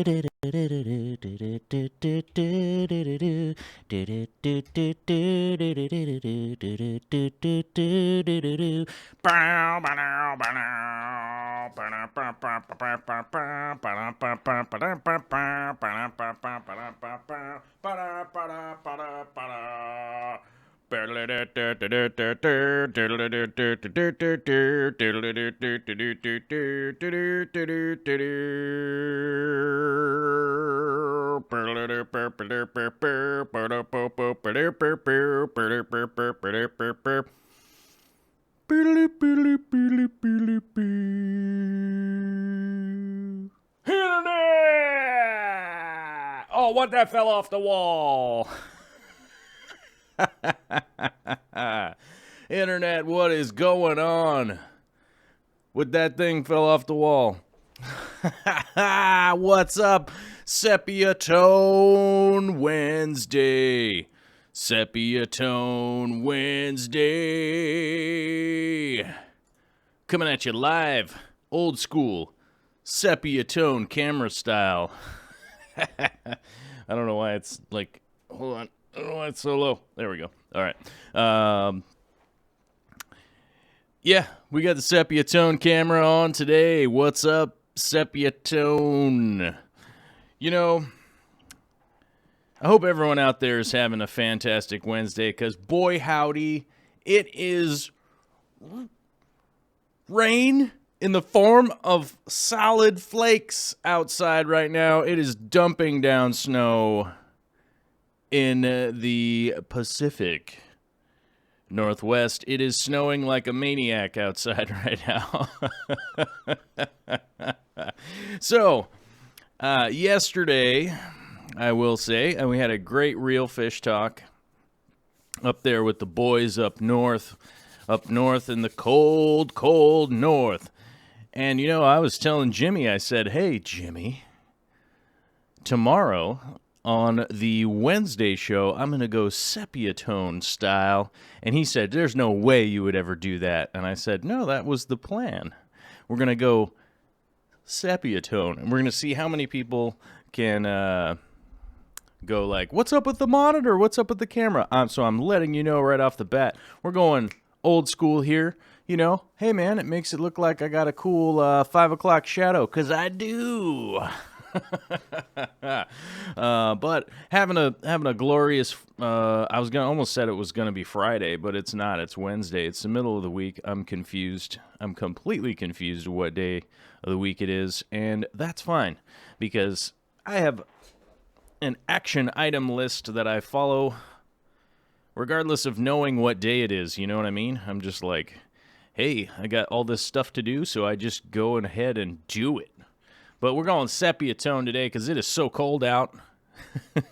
Oh, what that fell off the wall? Internet, what is going on? What that thing fell off the wall? What's up? Sepia Tone Wednesday. Sepia Tone Wednesday. Coming at you live, old school, sepia tone camera style. I don't know why it's like, hold on. I don't know why it's so low. There we go. All right. Yeah, we got the sepia tone camera on today. What's up, sepia tone? You know, I hope everyone out there is having a fantastic Wednesday, because boy howdy, it is rain in the form of solid flakes outside right now. It is dumping down snow in the Pacific Northwest. It is snowing like a maniac outside right now. So, yesterday, I will say, and we had a great real fish talk up there with the boys up north in the cold, cold north. And, you know, I was telling Jimmy, I said, hey, Jimmy, tomorrow on the Wednesday show, I'm going to go sepia tone style. And he said, there's no way you would ever do that. And I said, no, that was the plan. We're going to go sepia tone. And we're going to see how many people can go like, what's up with the monitor? What's up with the camera? So I'm letting you know right off the bat, we're going old school here. You know, hey man, it makes it look like I got a cool 5 o'clock shadow, because I do. But having a glorious, I was almost said it was gonna be Friday, but it's not. It's Wednesday. It's the middle of the week. I'm confused. I'm completely confused what day of the week it is, and that's fine, because I have an action item list that I follow regardless of knowing what day it is. You know what I mean? I'm just like, hey, I got all this stuff to do, so I just go ahead and do it. But we're going sepia tone today because it is so cold out.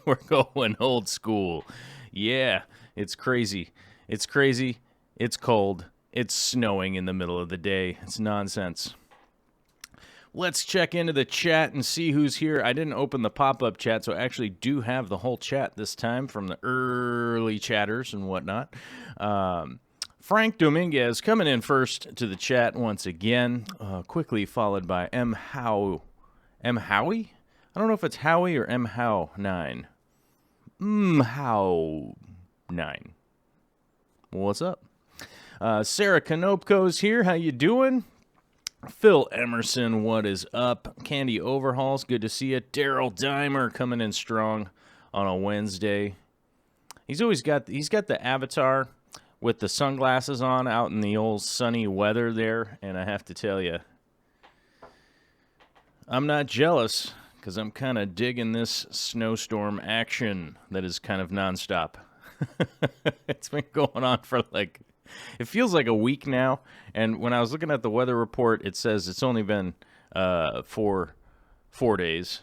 We're going old school. Yeah, it's crazy. It's crazy. It's cold. It's snowing in the middle of the day. It's nonsense. Let's check into the chat and see who's here. I didn't open the pop-up chat, so I actually do have the whole chat this time from the early chatters and whatnot. Frank Dominguez coming in first to the chat once again, quickly followed by M. Howie? I don't know if it's Howie or M. How 9. How 9. What's up? Sarah Kanopko's here. How you doing? Phil Emerson, what is up? Candy Overhauls, good to see you. Daryl Dimer coming in strong on a Wednesday. He's got the avatar with the sunglasses on out in the old sunny weather there, and I have to tell you, I'm not jealous, because I'm kind of digging this snowstorm action that is kind of nonstop. It's been going on for like, it feels like a week now, and when I was looking at the weather report, it says it's only been 4 days,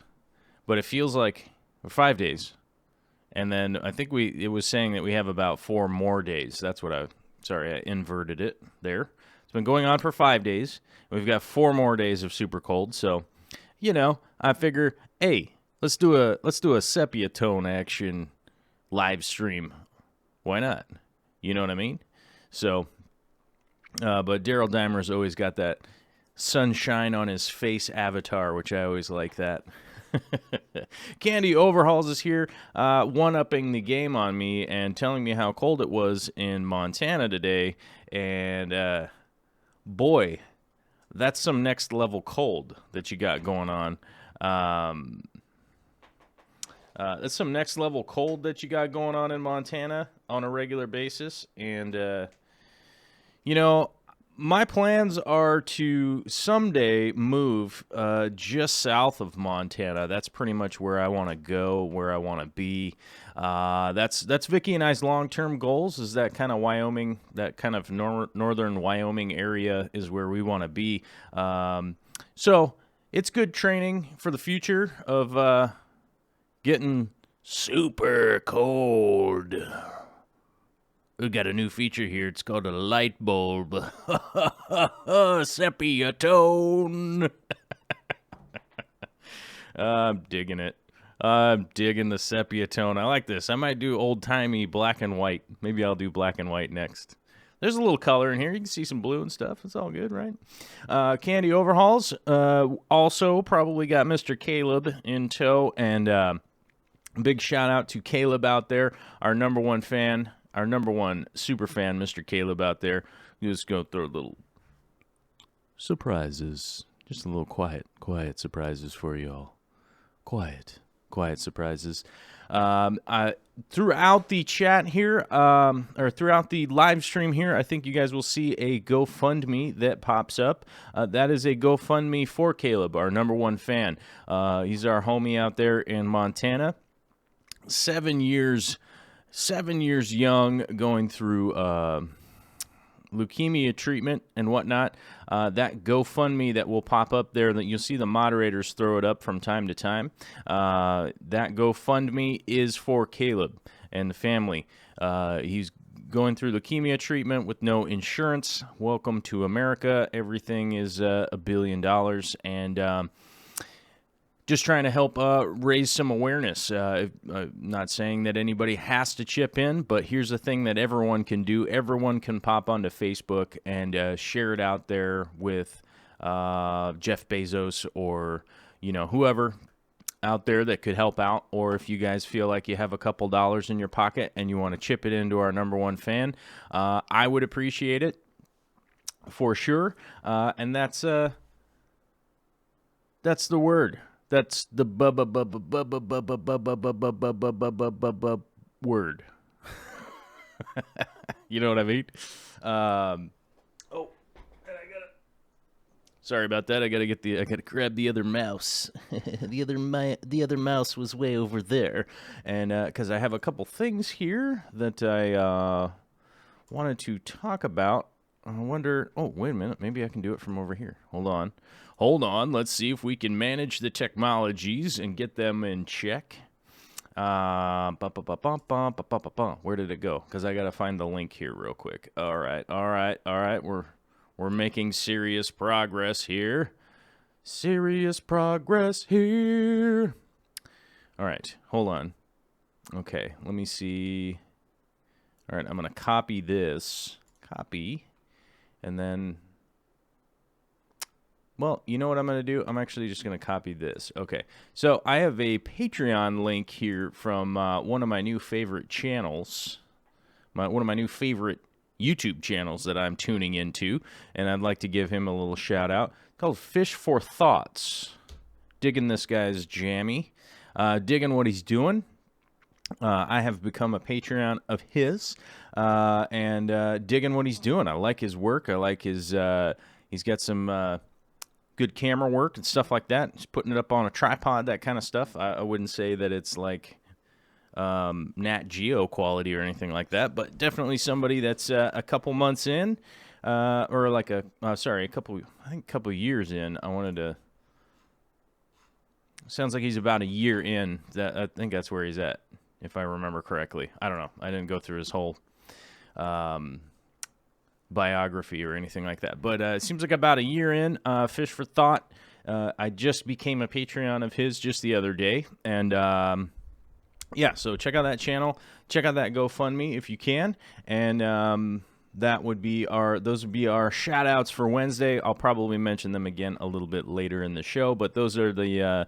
but it feels like 5 days. And then I think it was saying that we have about 4 more days. That's what I inverted it there. It's been going on for 5 days. We've got 4 more days of super cold. So, you know, I figure, hey, let's do a sepia tone action live stream. Why not? You know what I mean? So, but Daryl Dimer's always got that sunshine on his face avatar, which I always like that. Candy Overhauls is here, one-upping the game on me and telling me how cold it was in Montana today. And boy, that's some next-level cold that you got going on. That's some next-level cold that you got going on in Montana on a regular basis. And, you know, my plans are to someday move just south of Montana. That's pretty much where I want to go, where I want to be. That's Vicky and I's long-term goals, is that kind of Wyoming, that kind of northern Wyoming area is where we want to be. So it's good training for the future of getting super cold. We got a new feature here. It's called a light bulb. Sepia tone. I'm digging it. I'm digging the sepia tone. I like this. I might do old-timey black and white. Maybe I'll do black and white next. There's a little color in here. You can see some blue and stuff. It's all good, right? Candy Overhauls. Also probably got Mr. Caleb in tow. And big shout-out to Caleb out there, our number one fan. Our number one super fan, Mr. Caleb out there. You just go throw a little surprises. Just a little quiet surprises for you all. Quiet surprises. Throughout the chat here, or throughout the live stream here, I think you guys will see a GoFundMe that pops up. That is a GoFundMe for Caleb, our number one fan. He's our homie out there in Montana. 7 years young, going through leukemia treatment and whatnot. That GoFundMe that will pop up there, that you'll see the moderators throw it up from time to time. That GoFundMe is for Caleb and the family. He's going through leukemia treatment with no insurance. Welcome to America. Everything is $1 billion. And just trying to help raise some awareness. Not saying that anybody has to chip in, but here's the thing that everyone can do. Everyone can pop onto Facebook and share it out there with Jeff Bezos or, whoever out there that could help out. Or if you guys feel like you have a couple dollars in your pocket and you want to chip it into our number one fan, I would appreciate it for sure. And that's the word. That's the word. You know what I mean? And I gotta. Sorry about that. I gotta grab the other mouse. the other mouse was way over there, and because I have a couple things here that I wanted to talk about. I wonder. Oh, wait a minute. Maybe I can do it from over here. Hold on. Let's see if we can manage the technologies and get them in check. Where did it go? Because I got to find the link here real quick. All right. We're making serious progress here. All right. Hold on. Okay. Let me see. All right. I'm going to copy this. And then... Well, you know what I'm going to do? I'm actually just going to copy this. Okay, so I have a Patreon link here from one of my new favorite channels, one of my new favorite YouTube channels that I'm tuning into, and I'd like to give him a little shout out. It's called Fish for Thoughts. Digging this guy's jammy. Digging what he's doing. I have become a Patreon of his, and digging what he's doing. I like his work. I like his, he's got some... good camera work and stuff like that. Just putting it up on a tripod, that kind of stuff. I wouldn't say that it's like Nat Geo quality or anything like that, but definitely somebody that's a couple months in, or like a couple years in. Sounds like he's about a year in. I think that's where he's at, if I remember correctly. I don't know. I didn't go through his whole biography or anything like that, but it seems like about a year in. Fish for Thought. I just became a Patreon of his just the other day, and so check out that channel, check out that GoFundMe if you can, and those would be our shout outs for Wednesday. I'll probably mention them again a little bit later in the show, but those are the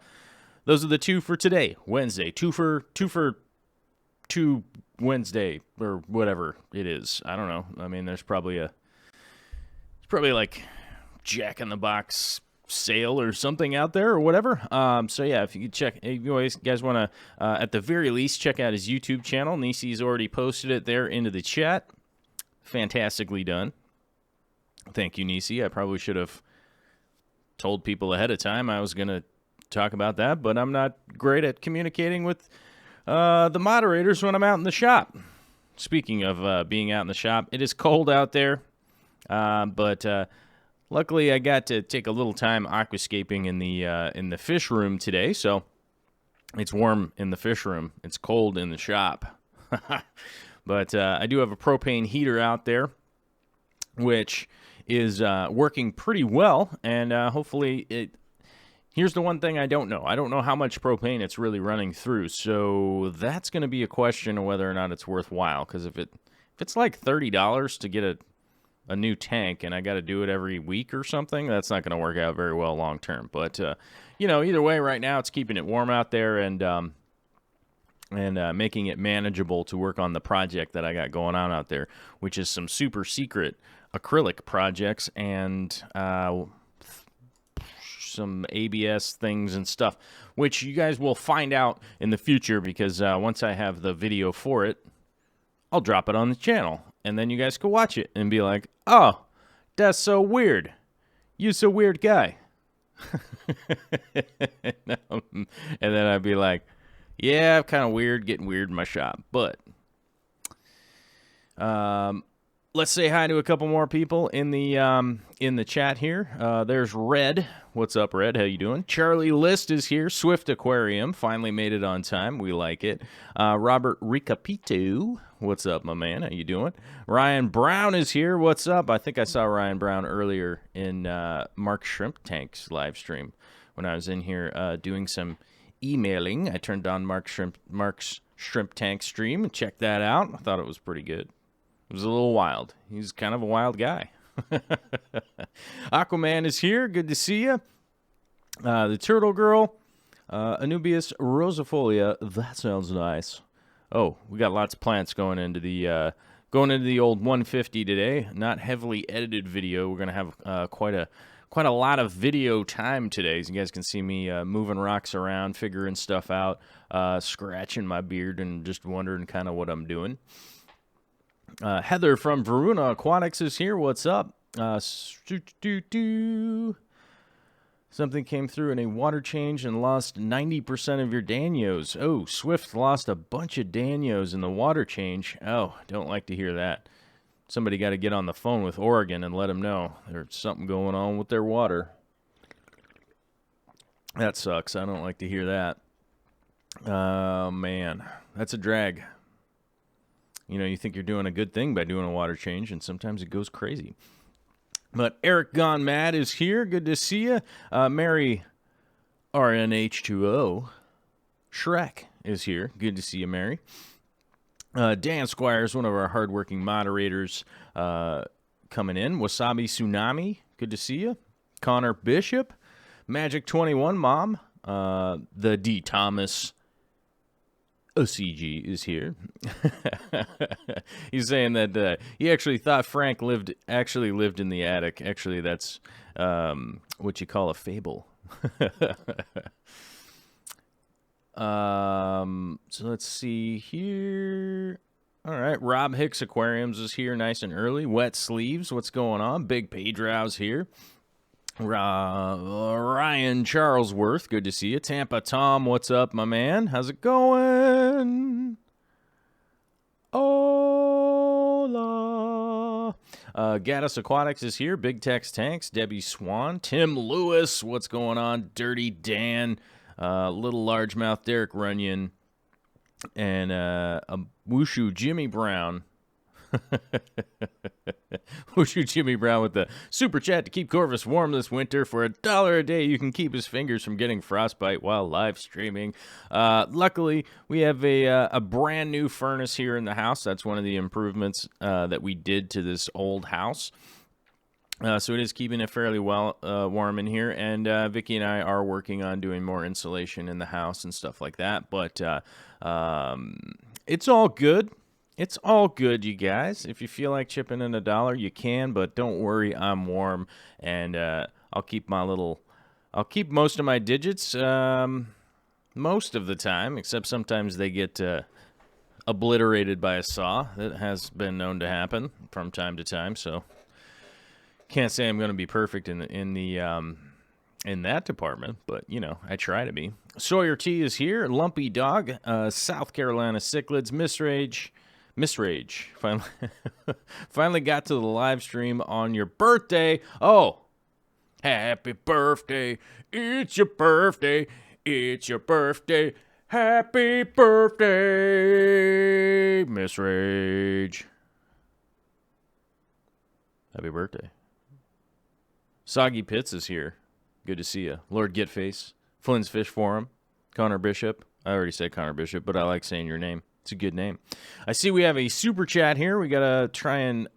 those are the two for today, Wednesday. Two for two Wednesday or whatever it is. I don't know. I mean, there's probably like Jack in the Box sale or something out there or whatever. So yeah, if you could check, if you guys want to, at the very least, check out his YouTube channel. Nisi's already posted it there into the chat. Fantastically done. Thank you, Nisi. I probably should have told people ahead of time I was going to talk about that, but I'm not great at communicating with the moderators when I'm out in the shop. Speaking of being out in the shop, it is cold out there, but luckily I got to take a little time aquascaping in the fish room today, so it's warm in the fish room. It's cold in the shop. But I do have a propane heater out there, which is working pretty well, and hopefully it... Here's the one thing I don't know. I don't know how much propane it's really running through, so that's going to be a question of whether or not it's worthwhile, because if it's like $30 to get a new tank and I got to do it every week or something, that's not going to work out very well long term. But, either way, right now it's keeping it warm out there and making it manageable to work on the project that I got going on out there, which is some super secret acrylic projects and some ABS things and stuff, which you guys will find out in the future because once I have the video for it, I'll drop it on the channel, and then you guys can watch it and be like, oh, that's so weird. You're so weird guy. And then I'd be like, yeah, I'm kind of weird, getting weird in my shop. But let's say hi to a couple more people in the chat here. There's Red. What's up, Red? How you doing? Charlie List is here. Swift Aquarium finally made it on time. We like it. Robert Ricapito. What's up, my man? How you doing? Ryan Brown is here. What's up? I think I saw Ryan Brown earlier in Mark Shrimp Tank's live stream when I was in here doing some emailing. I turned on Mark's Shrimp Tank stream and checked that out. I thought it was pretty good. It was a little wild. He's kind of a wild guy. Aquaman is here. Good to see you. The Turtle Girl. Anubias Rosefolia. That sounds nice. Oh, we got lots of plants going into the old 150 today. Not heavily edited video. We're gonna have quite a lot of video time today. As you guys can see me moving rocks around, figuring stuff out, scratching my beard, and just wondering kind of what I'm doing. Heather from Varuna Aquatics is here. What's up? Something came through in a water change and lost 90% of your danios. Oh, Swift lost a bunch of danios in the water change. Oh, don't like to hear that. Somebody got to get on the phone with Oregon and let them know there's something going on with their water. That sucks. I don't like to hear that. Man, that's a drag. You think you're doing a good thing by doing a water change, and sometimes it goes crazy. But Eric Gone Mad is here. Good to see you. Mary RNH2O. Shrek is here. Good to see you, Mary. Dan Squires, one of our hardworking moderators, coming in. Wasabi Tsunami. Good to see you. Connor Bishop. Magic 21 Mom. The D. Thomas OCG is here. He's saying that he actually thought Frank actually lived in the attic. Actually, that's what you call a fable. So let's see here. All right, Rob Hicks Aquariums is here nice and early. Wet Sleeves, what's going on? Big Pedro's here. Ryan Charlesworth, good to see you. Tampa Tom, what's up, my man? How's it going? Hola. Gaddis Aquatics is here. Big Tex Tanks. Debbie Swan. Tim Lewis, what's going on? Dirty Dan. Little Largemouth Derek Runyon. And a Wushu Jimmy Brown. Wushu Jimmy Brown with the super chat to keep Corvus warm this winter. For $1 a day, you can keep his fingers from getting frostbite while live streaming. Luckily, we have a brand new furnace here in the house. That's one of the improvements that we did to this old house. So it is keeping it fairly well warm in here, and Vicky and I are working on doing more insulation in the house and stuff like that. But it's all good. It's all good, you guys. If you feel like chipping in $1, you can, but don't worry, I'm warm, and I'll keep most of my digits most of the time, except sometimes they get obliterated by a saw. That has been known to happen from time to time, so can't say I'm going to be perfect in that department, but I try to be. Sawyer T is here. Lumpy Dog, South Carolina Cichlids, Miss Rage. Finally got to the live stream on your birthday. Oh, happy birthday! It's your birthday. It's your birthday. Happy birthday, Miss Rage. Happy birthday. Soggy Pitts is here. Good to see you. Lord Getface. Flynn's Fish Forum. Connor Bishop. I already said Connor Bishop, but I like saying your name. It's a good name. I see we have a super chat here. We got to try and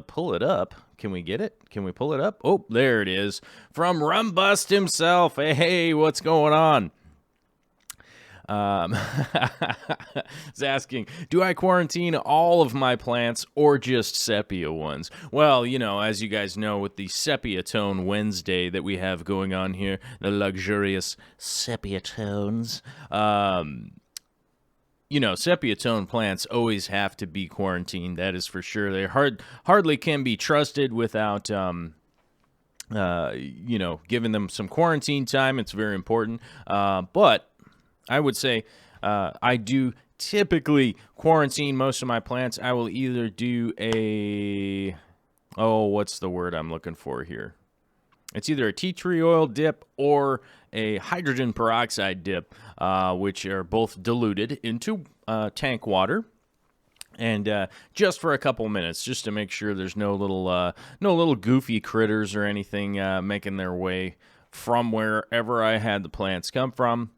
pull it up. Can we get it? Can we pull it up? Oh, there it is. From Rumbust himself. Hey, what's going on? He's asking, do I quarantine all of my plants or just sepia ones? Well, as you guys know, with the Sepia Tone Wednesday that we have going on here, the luxurious sepia tones, sepia tone plants always have to be quarantined. That is for sure. They hardly can be trusted without, giving them some quarantine time. It's very important. But I would say I do typically quarantine most of my plants. I will either do what's the word I'm looking for here? It's either a tea tree oil dip or a hydrogen peroxide dip, which are both diluted into tank water. And just for a couple minutes, just to make sure there's no little goofy critters or anything making their way from wherever I had the plants come from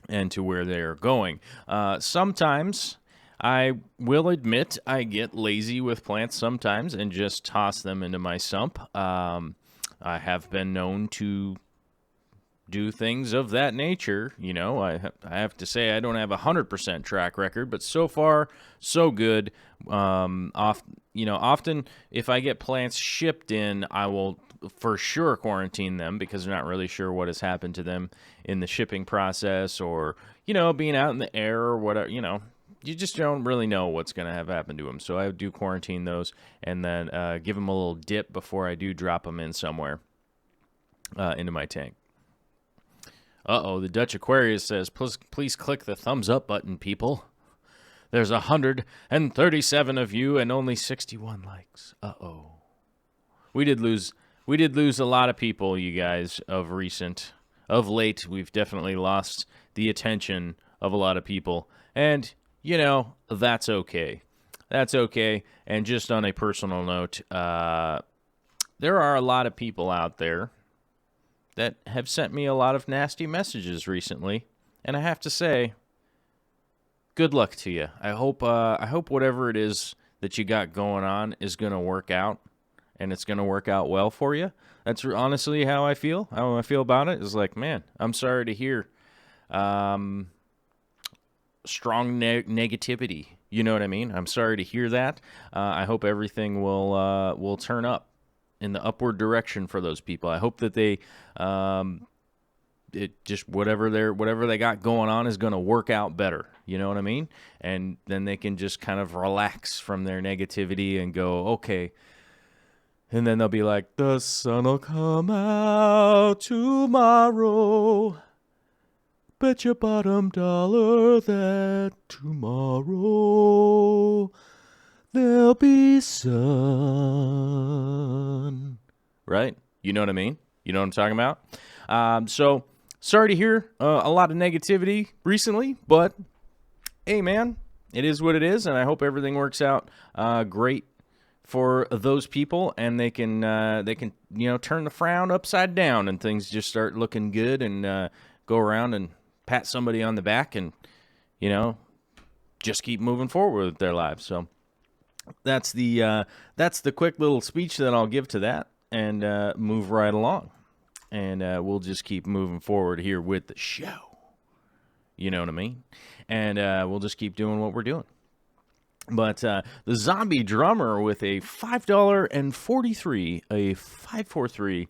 and to where they are going. Sometimes I will admit I get lazy with plants sometimes and just toss them into my sump. I have been known to do things of that nature. I have to say I don't have 100% track record, but so far so good. Often if I get plants shipped in, I will for sure quarantine them because they're not really sure what has happened to them in the shipping process, or being out in the air or whatever. You just don't really know what's going to have happened to them. So I do quarantine those and then give them a little dip before I do drop them in somewhere into my tank. The Dutch Aquarius says, please click the thumbs up button, people. There's 137 of you and only 61 likes. We did lose a lot of people, you guys, of late. We've definitely lost the attention of a lot of people. And, that's okay. That's okay. And just on a personal note, there are a lot of people out there that have sent me a lot of nasty messages recently. And I have to say, good luck to you. I hope whatever it is that you got going on is going to work out, and it's going to work out well for you. That's honestly how I feel. How I feel about it is like, man, I'm sorry to hear strong negativity. You know what I mean? I'm sorry to hear that. I hope everything will turn up in the upward direction for those people. I hope that they whatever they got going on is going to work out better. You know what I mean? And then they can just kind of relax from their negativity and go, okay. And then they'll be like, the sun will come out tomorrow. Bet your bottom dollar that tomorrow there'll be sun. Right? You know what I mean? You know what I'm talking about? So, sorry to hear a lot of negativity recently, but hey, man, it is what it is, and I hope everything works out great for those people, and they can turn the frown upside down, and things just start looking good, and go around and pat somebody on the back, and just keep moving forward with their lives. So that's the quick little speech that I'll give to that, and move right along, and we'll just keep moving forward here with the show. You know what I mean? And we'll just keep doing what we're doing. But the zombie drummer with a $5.43, a 543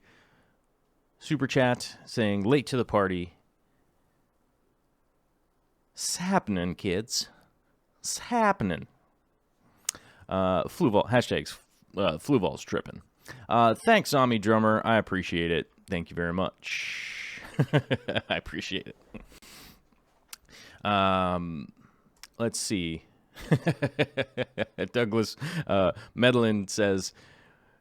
super chat saying, late to the party. It's happening, kids. It's happening. Fluval, hashtags Fluval's tripping. Thanks, zombie drummer. I appreciate it. Thank you very much. I appreciate it. Let's see. Douglas Medlin says,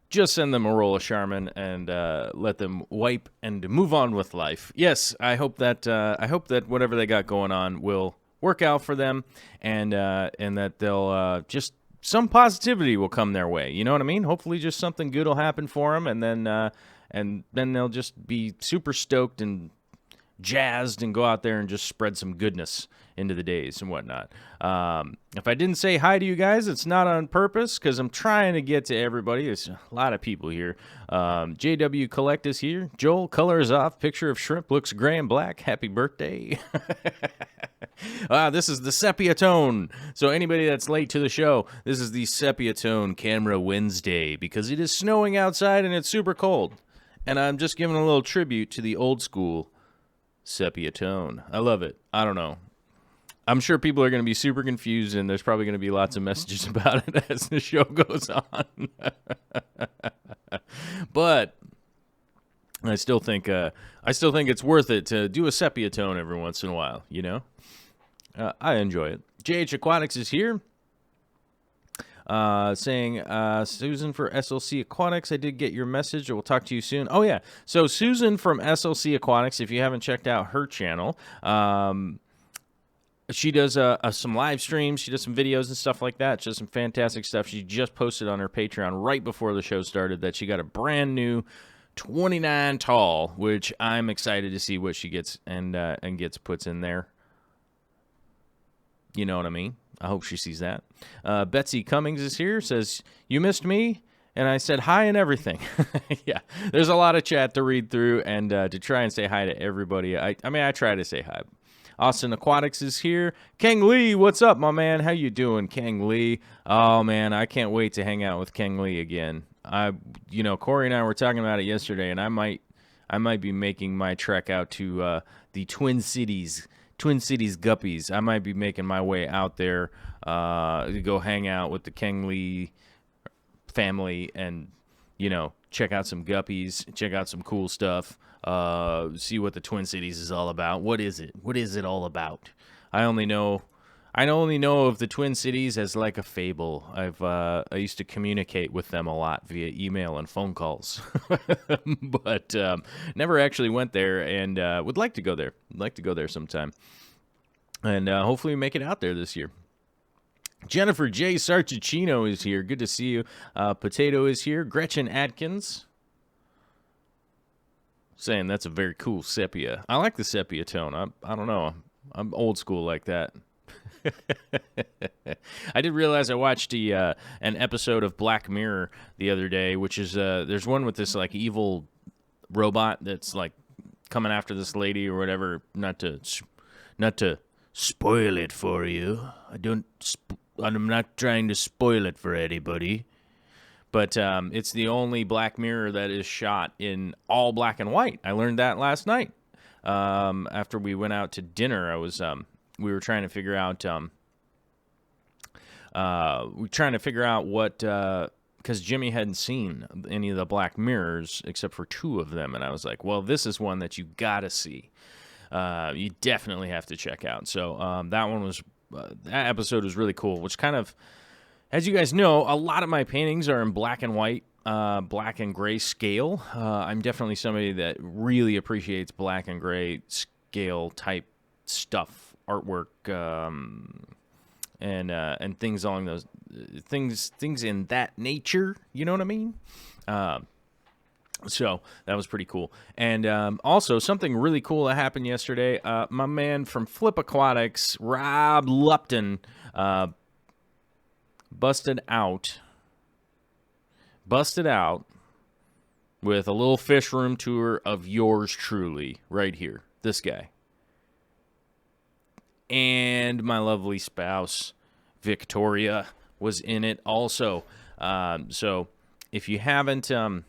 just send them a roll of Charmin and let them wipe and move on with life. Yes, I hope that whatever they got going on will work out for them, and that they'll just some positivity will come their way. You know what I mean? Hopefully, just something good will happen for them, and then they'll just be super stoked and jazzed and go out there and just spread some goodness into the days and whatnot. If I didn't say hi to you guys, it's not on purpose, because I'm trying to get to everybody. There's a lot of people here. JW Collect is here. Joel, color is off. Picture of shrimp looks gray and black. Happy birthday. This is the Sepia Tone. So anybody that's late to the show, this is the Sepia Tone Camera Wednesday, because it is snowing outside and it's super cold. And I'm just giving a little tribute to the old school Sepia Tone. I love it. I don't know. I'm sure people are going to be super confused, and there's probably going to be lots of messages about it as the show goes on. But I still think it's worth it to do a sepia tone every once in a while. You know, I enjoy it. JH Aquatics is here. Saying, Susan for SLC Aquatics, I did get your message. We'll talk to you soon. Oh, yeah. So Susan from SLC Aquatics, if you haven't checked out her channel, she does some live streams. She does some videos and stuff like that. She does some fantastic stuff. She just posted on her Patreon right before the show started that she got a brand new 29 tall, which I'm excited to see what she gets and puts in there. You know what I mean? I hope she sees that. Betsy Cummings is here, says, you missed me? And I said hi and everything. Yeah, there's a lot of chat to read through and to try and say hi to everybody. I mean, I try to say hi. Austin Aquatics is here. Kang Lee, what's up, my man? How you doing, Kang Lee? Oh, man, I can't wait to hang out with Kang Lee again. Corey and I were talking about it yesterday, and I might be making my trek out to the Twin Cities Guppies. I might be making my way out there to go hang out with the Kang Lee family and, check out some guppies, check out some cool stuff, see what the Twin Cities is all about. What is it? What is it all about? I only know of the Twin Cities as like a fable. I used to communicate with them a lot via email and phone calls, but never actually went there, and would like to go there. Would like to go there sometime, and hopefully we make it out there this year. Jennifer J. Sarchicino is here. Good to see you. Potato is here. Gretchen Atkins saying that's a very cool sepia. I like the sepia tone. I don't know. I'm old school like that. I did realize I watched an episode of Black Mirror the other day, which is there's one with this like evil robot that's like coming after this lady or whatever. Not to spoil it for you. I'm not trying to spoil it for anybody. But it's the only Black Mirror that is shot in all black and white. I learned that last night. After we went out to dinner, we were trying to figure out what because Jimmy hadn't seen any of the Black Mirrors except for 2 of them, and I was like, well, this is one that you gotta see. You definitely have to check out. So that episode was really cool, which kind of, as you guys know, a lot of my paintings are in black and white, black and gray scale. I'm definitely somebody that really appreciates black and gray scale type stuff, artwork, and things along those things in that nature. You know what I mean? So that was pretty cool. And also something really cool that happened yesterday. My man from Flip Aquatics, Rob Lupton, busted out with a little fish room tour of yours truly right here. This guy. And my lovely spouse, Victoria, was in it also. So if you haven't been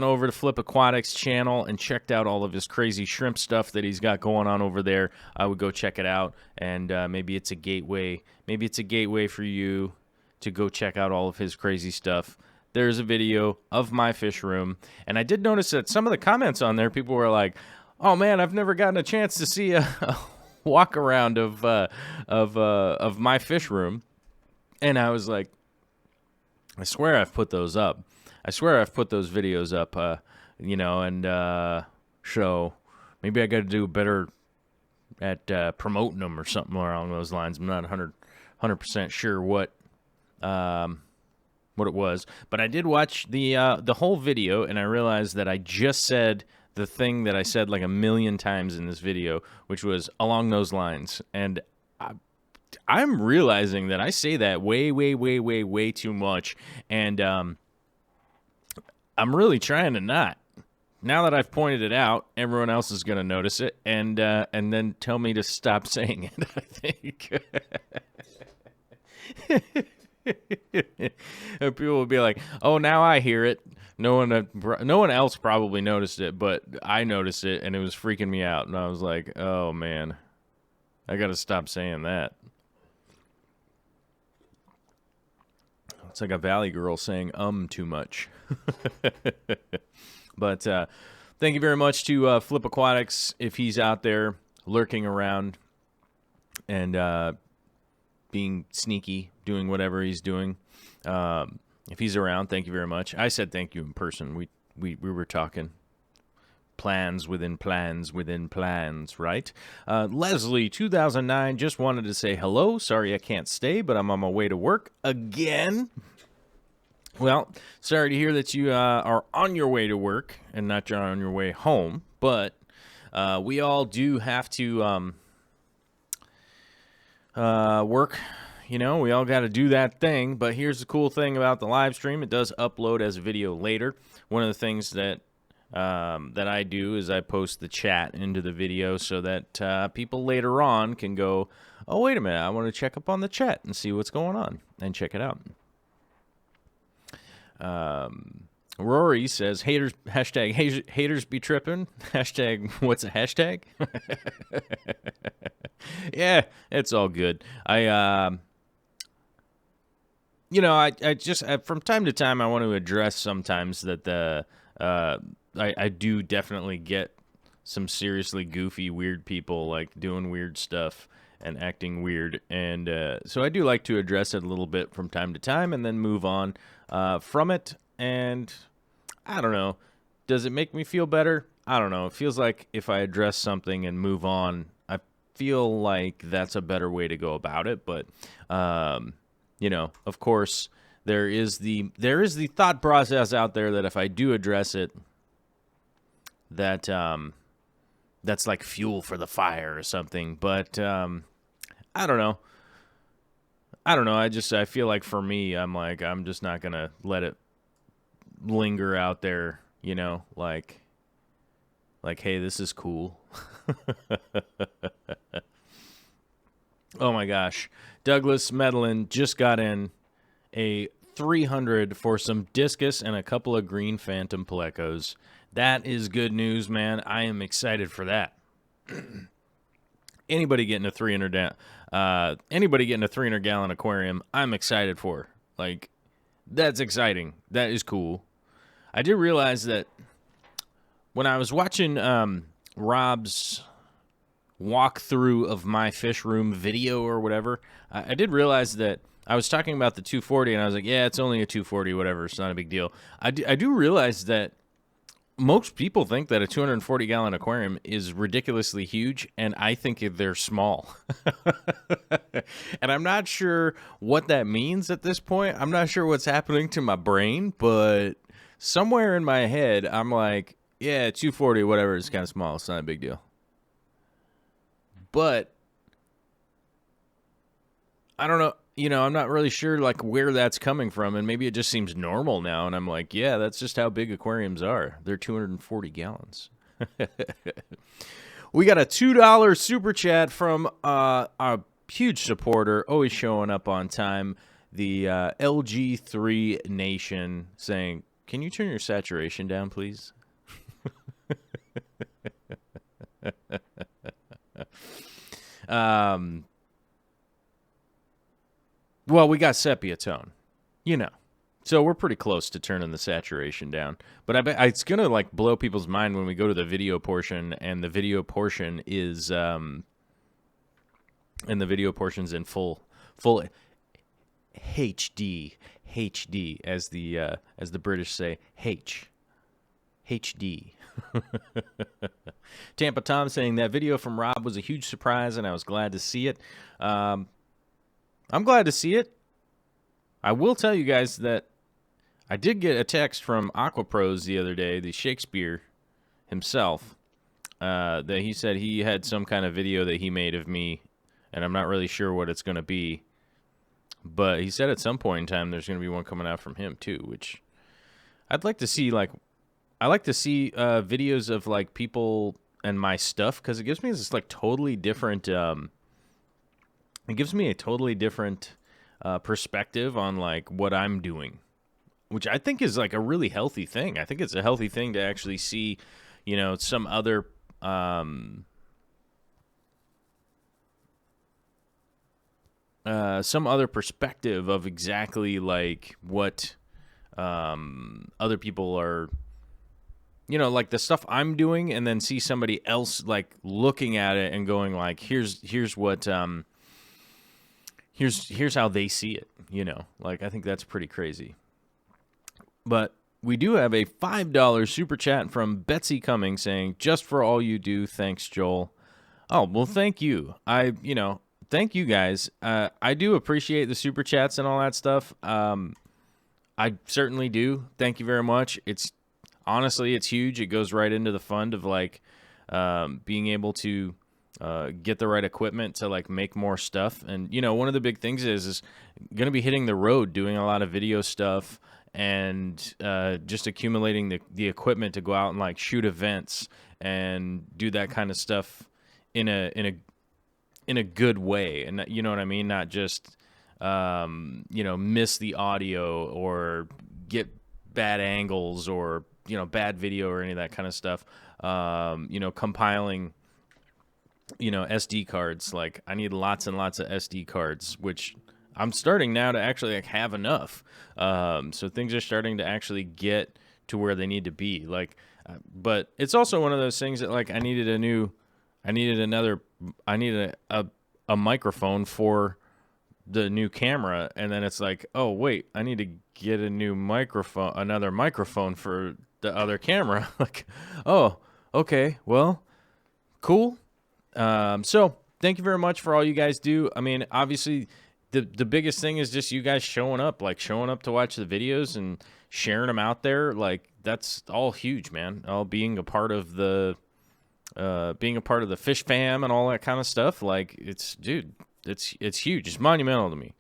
over to Flip Aquatics channel and checked out all of his crazy shrimp stuff that he's got going on over there, I would go check it out. And maybe it's a gateway. Maybe it's a gateway for you to go check out all of his crazy stuff. There's a video of my fish room, and I did notice that some of the comments on there, people were like, "Oh man, I've never gotten a chance to see a walk around of my fish room," and I was like, I swear I've put those up. I swear I've put those videos up, and so maybe I got to do better at promoting them or something along those lines. I'm not 100% sure what it was, but I did watch the whole video, and I realized that I just said the thing that I said like a million times in this video, which was along those lines, and I'm realizing that I say that way too much, and I'm really trying to not. Now that I've pointed it out, everyone else is going to notice it, and then tell me to stop saying it, I think. And people will be like, "Oh, now I hear it." No one else probably noticed it, but I noticed it, and it was freaking me out. And I was like, "Oh man, I got to stop saying that." It's like a valley girl saying too much. But thank you very much to Flip Aquatics if he's out there lurking around and being sneaky, doing whatever he's doing. If he's around, thank you very much. I said thank you in person. We were talking plans within plans within plans, right? Leslie, 2009, just wanted to say hello. Sorry I can't stay, but I'm on my way to work again. Well, sorry to hear that you are on your way to work and not on your way home, but we all do have to work. You know, we all got to do that thing, but here's the cool thing about the live stream. It does upload as a video later. One of the things that I do is I post the chat into the video so that people later on can go, "Oh, wait a minute, I want to check up on the chat and see what's going on," and check it out. Rory says, haters, hashtag haters be tripping. Hashtag, what's a hashtag? Yeah, it's all good. I just, from time to time, I want to address sometimes that I do definitely get some seriously goofy, weird people, like, doing weird stuff and acting weird. And so I do like to address it a little bit from time to time and then move on from it. And I don't know. Does it make me feel better? I don't know. It feels like if I address something and move on, I feel like that's a better way to go about it. But, of course, there is the thought process out there that if I do address it, that that's like fuel for the fire or something. But I don't know. I feel like for me, I'm just not gonna let it linger out there, like, hey, this is cool. Oh my gosh. Douglas Medlin just got in a 300 for some discus and a couple of green phantom plecos. That is good news, man. I am excited for that. Anybody getting a 300 gallon aquarium, I'm excited for. Like, that's exciting. That is cool. I did realize that when I was watching Rob's walkthrough of my fish room video or whatever, I did realize that I was talking about the 240, and I was like, yeah, it's only a 240, whatever. It's not a big deal. I do realize that most people think that a 240-gallon aquarium is ridiculously huge, and I think they're small. And I'm not sure what that means at this point. I'm not sure what's happening to my brain, but somewhere in my head, I'm like, yeah, 240, whatever, it's kind of small. It's not a big deal. But I don't know. I'm not really sure like where that's coming from, and maybe it just seems normal now. And I'm like, yeah, that's just how big aquariums are. They're 240 gallons. We got a $2 super chat from a huge supporter, always showing up on time. The LG3 Nation saying, "Can you turn your saturation down, please?" Well, we got sepia tone, so we're pretty close to turning the saturation down. But I bet it's gonna like blow people's mind when we go to the video portion, and the video portion is in full HD as the British say, HD. Tampa Tom saying that video from Rob was a huge surprise, and I was glad to see it. I'm glad to see it. I will tell you guys that I did get a text from AquaPros the other day, the Shakespeare himself, that he said he had some kind of video that he made of me, and I'm not really sure what it's going to be. But he said at some point in time there's going to be one coming out from him too, which I'd like to see. Like, I like to see videos of like people and my stuff, because it gives me this like totally different. It gives me a totally different perspective on like what I'm doing, which I think is like a really healthy thing. I think it's a healthy thing to actually see, some other. Some other perspective of exactly like what other people are, like the stuff I'm doing, and then see somebody else like looking at it and going like, here's what here's how they see it, like I think that's pretty crazy. But we do have a $5 super chat from Betsy Cummings saying, "Just for all you do, thanks, Joel." Oh, well, thank you. Thank you guys. I do appreciate the super chats and all that stuff. I certainly do. Thank you very much. Honestly, it's huge. It goes right into the fund of like being able to get the right equipment to like make more stuff. And one of the big things is going to be hitting the road, doing a lot of video stuff, and just accumulating the equipment to go out and like shoot events and do that kind of stuff in a good way. And you know what I mean? Not just, miss the audio or get bad angles or, bad video or any of that kind of stuff. Compiling, SD cards. Like I need lots and lots of SD cards, which I'm starting now to actually like have enough. So things are starting to actually get to where they need to be. Like, but it's also one of those things that like I needed a microphone for the new camera, and then it's like, oh wait, I need to get another microphone for the other camera. Like, oh, okay, well, cool. So thank you very much for all you guys do. I mean, obviously the biggest thing is just you guys showing up to watch the videos and sharing them out there. Like that's all huge, man. All being a part of the fish fam and all that kind of stuff. Like it's huge. It's monumental to me.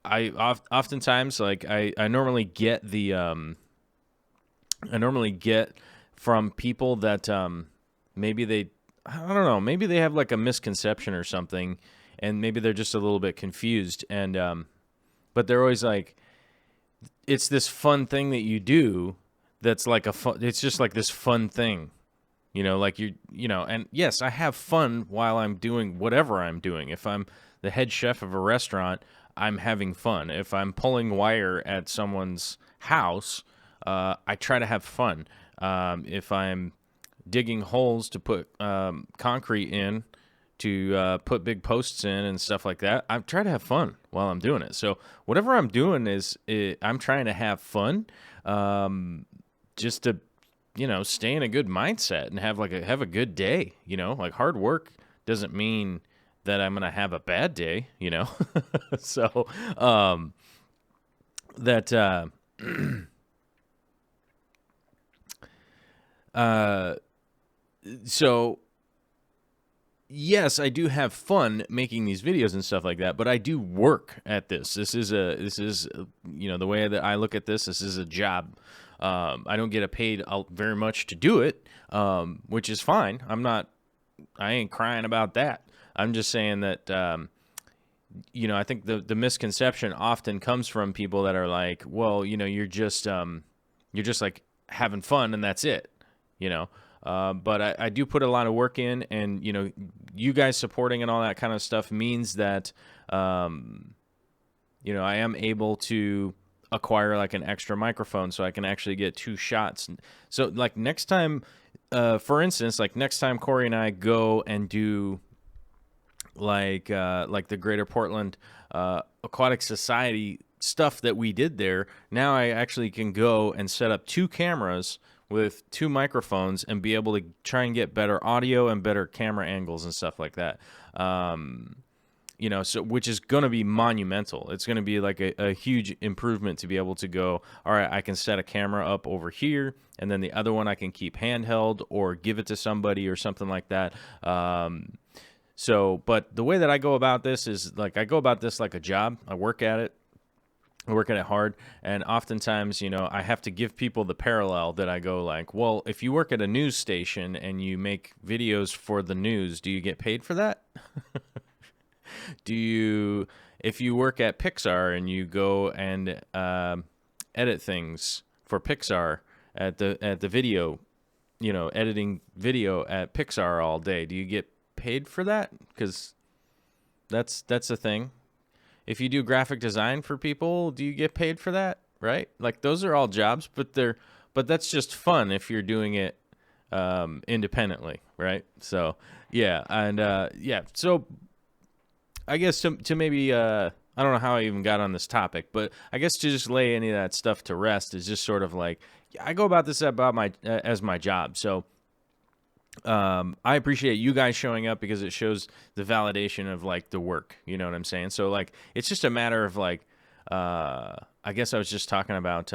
I oftentimes like I normally get from people that maybe I don't know, maybe they have like a misconception or something, and maybe they're just a little bit confused, and but they're always like, it's this fun thing that you do that's like it's just like this fun thing, like and yes, I have fun while I'm doing whatever I'm doing. If I'm the head chef of a restaurant, I'm having fun. If I'm pulling wire at someone's house, I try to have fun. If I'm digging holes to put concrete in, to put big posts in and stuff like that, I try to have fun while I'm doing it. So whatever I'm doing I'm trying to have fun, just to, stay in a good mindset and have a good day. Like hard work doesn't mean that I'm gonna have a bad day. So that so yes, I do have fun making these videos and stuff like that, but I do work at this. This is the way that I look at this. This is a job. I don't get paid very much to do it, which is fine. I ain't crying about that. I'm just saying that, I think the misconception often comes from people that are like, well, you're just like having fun and that's it, you know. But I do put a lot of work in, and you guys supporting and all that kind of stuff means that I am able to acquire like an extra microphone so I can actually get 2 shots. So like next time, for instance, like next time Corey and I go and do like the Greater Portland Aquatic Society stuff that we did there, now I actually can go and set up 2 cameras with 2 microphones and be able to try and get better audio and better camera angles and stuff like that. So which is going to be monumental. It's going to be like a huge improvement to be able to go, all right, I can set a camera up over here, and then the other one I can keep handheld or give it to somebody or something like that. But the way that I go about this is like I go about this like a job. I work at it. I work at it hard, and oftentimes, I have to give people the parallel that I go like, well, if you work at a news station and you make videos for the news, do you get paid for that? If you work at Pixar and you go and edit things for Pixar at the video, editing video at Pixar all day, do you get paid for that? Because that's a thing. If you do graphic design for people, do you get paid for that? Right? Like those are all jobs, but that's just fun if you're doing it independently, right? So yeah, and so I guess to maybe I don't know how I even got on this topic, but I guess to just lay any of that stuff to rest is just sort of like I go about this as my job. So I appreciate you guys showing up because it shows the validation of like the work, you know what I'm saying? So like, it's just a matter of like, I guess I was just talking about,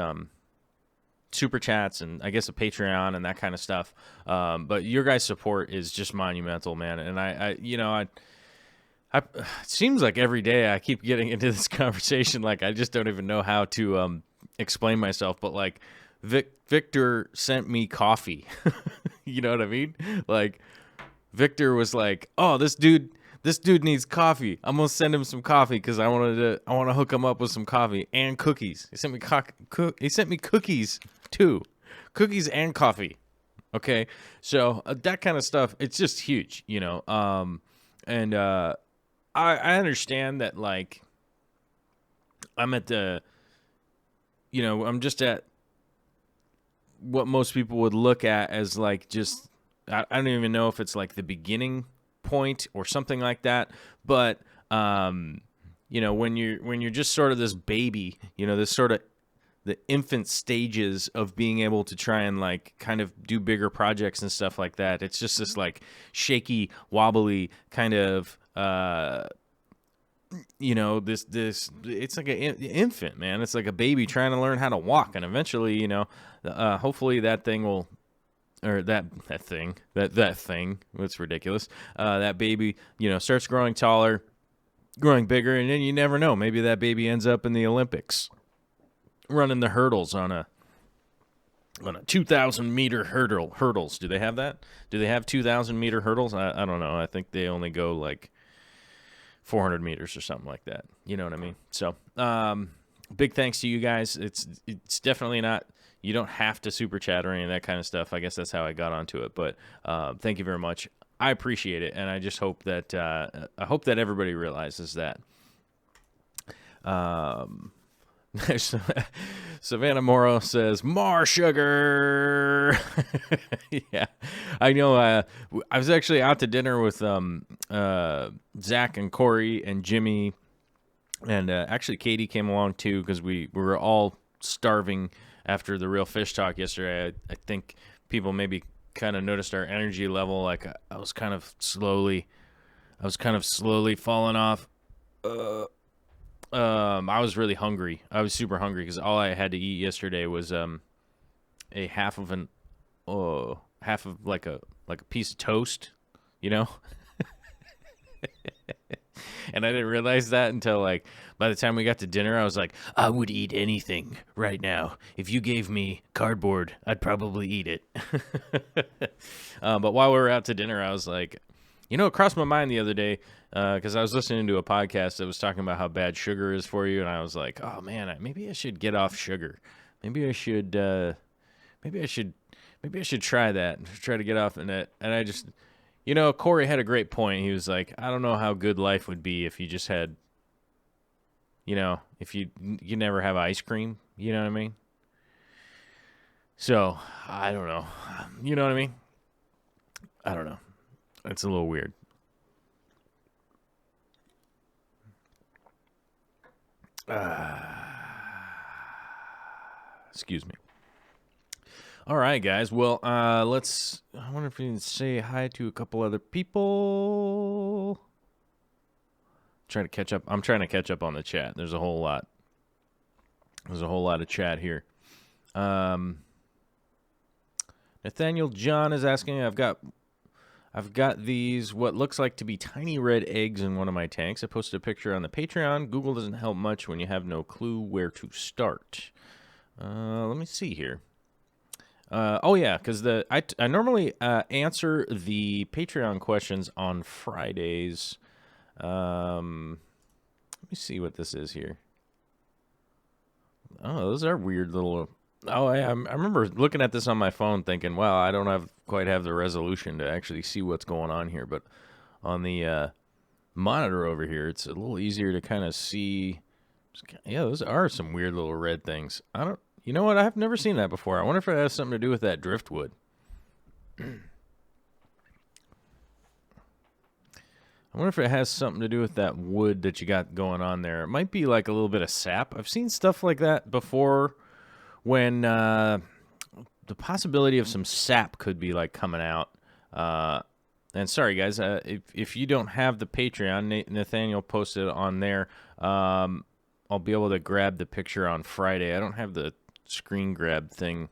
super chats and I guess a Patreon and that kind of stuff. But your guys' support is just monumental, man. And I it seems like every day I keep getting into this conversation. Like, I just don't even know how to, explain myself, but like, Victor sent me coffee. You know what I mean? Like, Victor was like, "Oh, this dude needs coffee. I'm gonna send him some coffee because I want to hook him up with some coffee and cookies." He sent me cookies too, cookies and coffee. Okay, so that kind of stuff, it's just huge, And I understand that, like, I'm at the, I'm just at what most people would look at as like just I don't even know if it's like the beginning point or something like that, but when you're just sort of this baby, this sort of the infant stages of being able to try and like kind of do bigger projects and stuff like that, it's just this like shaky, wobbly kind of this it's like an infant, man. It's like a baby trying to learn how to walk, and eventually, hopefully that thing will, or that thing, it's ridiculous. That baby, starts growing taller, growing bigger, and then you never know. Maybe that baby ends up in the Olympics running the hurdles on a 2,000 meter hurdles. Do they have that? Do they have 2,000 meter hurdles? I don't know. I think they only go like 400 meters or something like that. You know what I mean? So, big thanks to you guys. It's definitely not, you don't have to super chat or any of that kind of stuff. I guess that's how I got onto it, but, thank you very much. I appreciate it. And I just hope that, everybody realizes that. Savannah Morrow says, more sugar. Yeah, I know. I was actually out to dinner with Zach and Corey and Jimmy, and actually Katie came along too because we were all starving after the Real Fish Talk yesterday. I think people maybe kind of noticed our energy level. Like I was kind of slowly falling off. I was really hungry. I was super hungry because all I had to eat yesterday was a half of like a piece of toast, And I didn't realize that until, like, by the time we got to dinner, I was like, I would eat anything right now. If you gave me cardboard, I'd probably eat it. But while we were out to dinner, I was like, you know, it crossed my mind the other day because I was listening to a podcast that was talking about how bad sugar is for you, and I was like, oh man, maybe I should get off sugar. Maybe I should try that. Try to get off in it. And I just, you know, Corey had a great point. He was like, I don't know how good life would be if you just had, you know, if you never have ice cream. You know what I mean? So I don't know. You know what I mean? I don't know. It's a little weird. Excuse me. All right, guys. Well, I wonder if we can say hi to a couple other people. Trying to catch up. I'm trying to catch up on the chat. There's a whole lot. There's a whole lot of chat here. Nathaniel John is asking, I've got these, what looks like to be tiny red eggs in one of my tanks. I posted a picture on the Patreon. Google doesn't help much when you have no clue where to start. Let me see here. Oh yeah, because I normally answer the Patreon questions on Fridays. Let me see what this is here. Oh, those are weird little. Oh, I remember looking at this on my phone, thinking, "Wow, I don't quite have the resolution to actually see what's going on here." But on the monitor over here, it's a little easier to kind of see. Yeah, those are some weird little red things. You know what? I've never seen that before. I wonder if it has something to do with that driftwood. I wonder if it has something to do with that wood that you got going on there. It might be like a little bit of sap. I've seen stuff like that before when the possibility of some sap could be like coming out. And sorry, guys, if you don't have the Patreon, Nathaniel posted it on there. I'll be able to grab the picture on Friday. I don't have the screen grab thing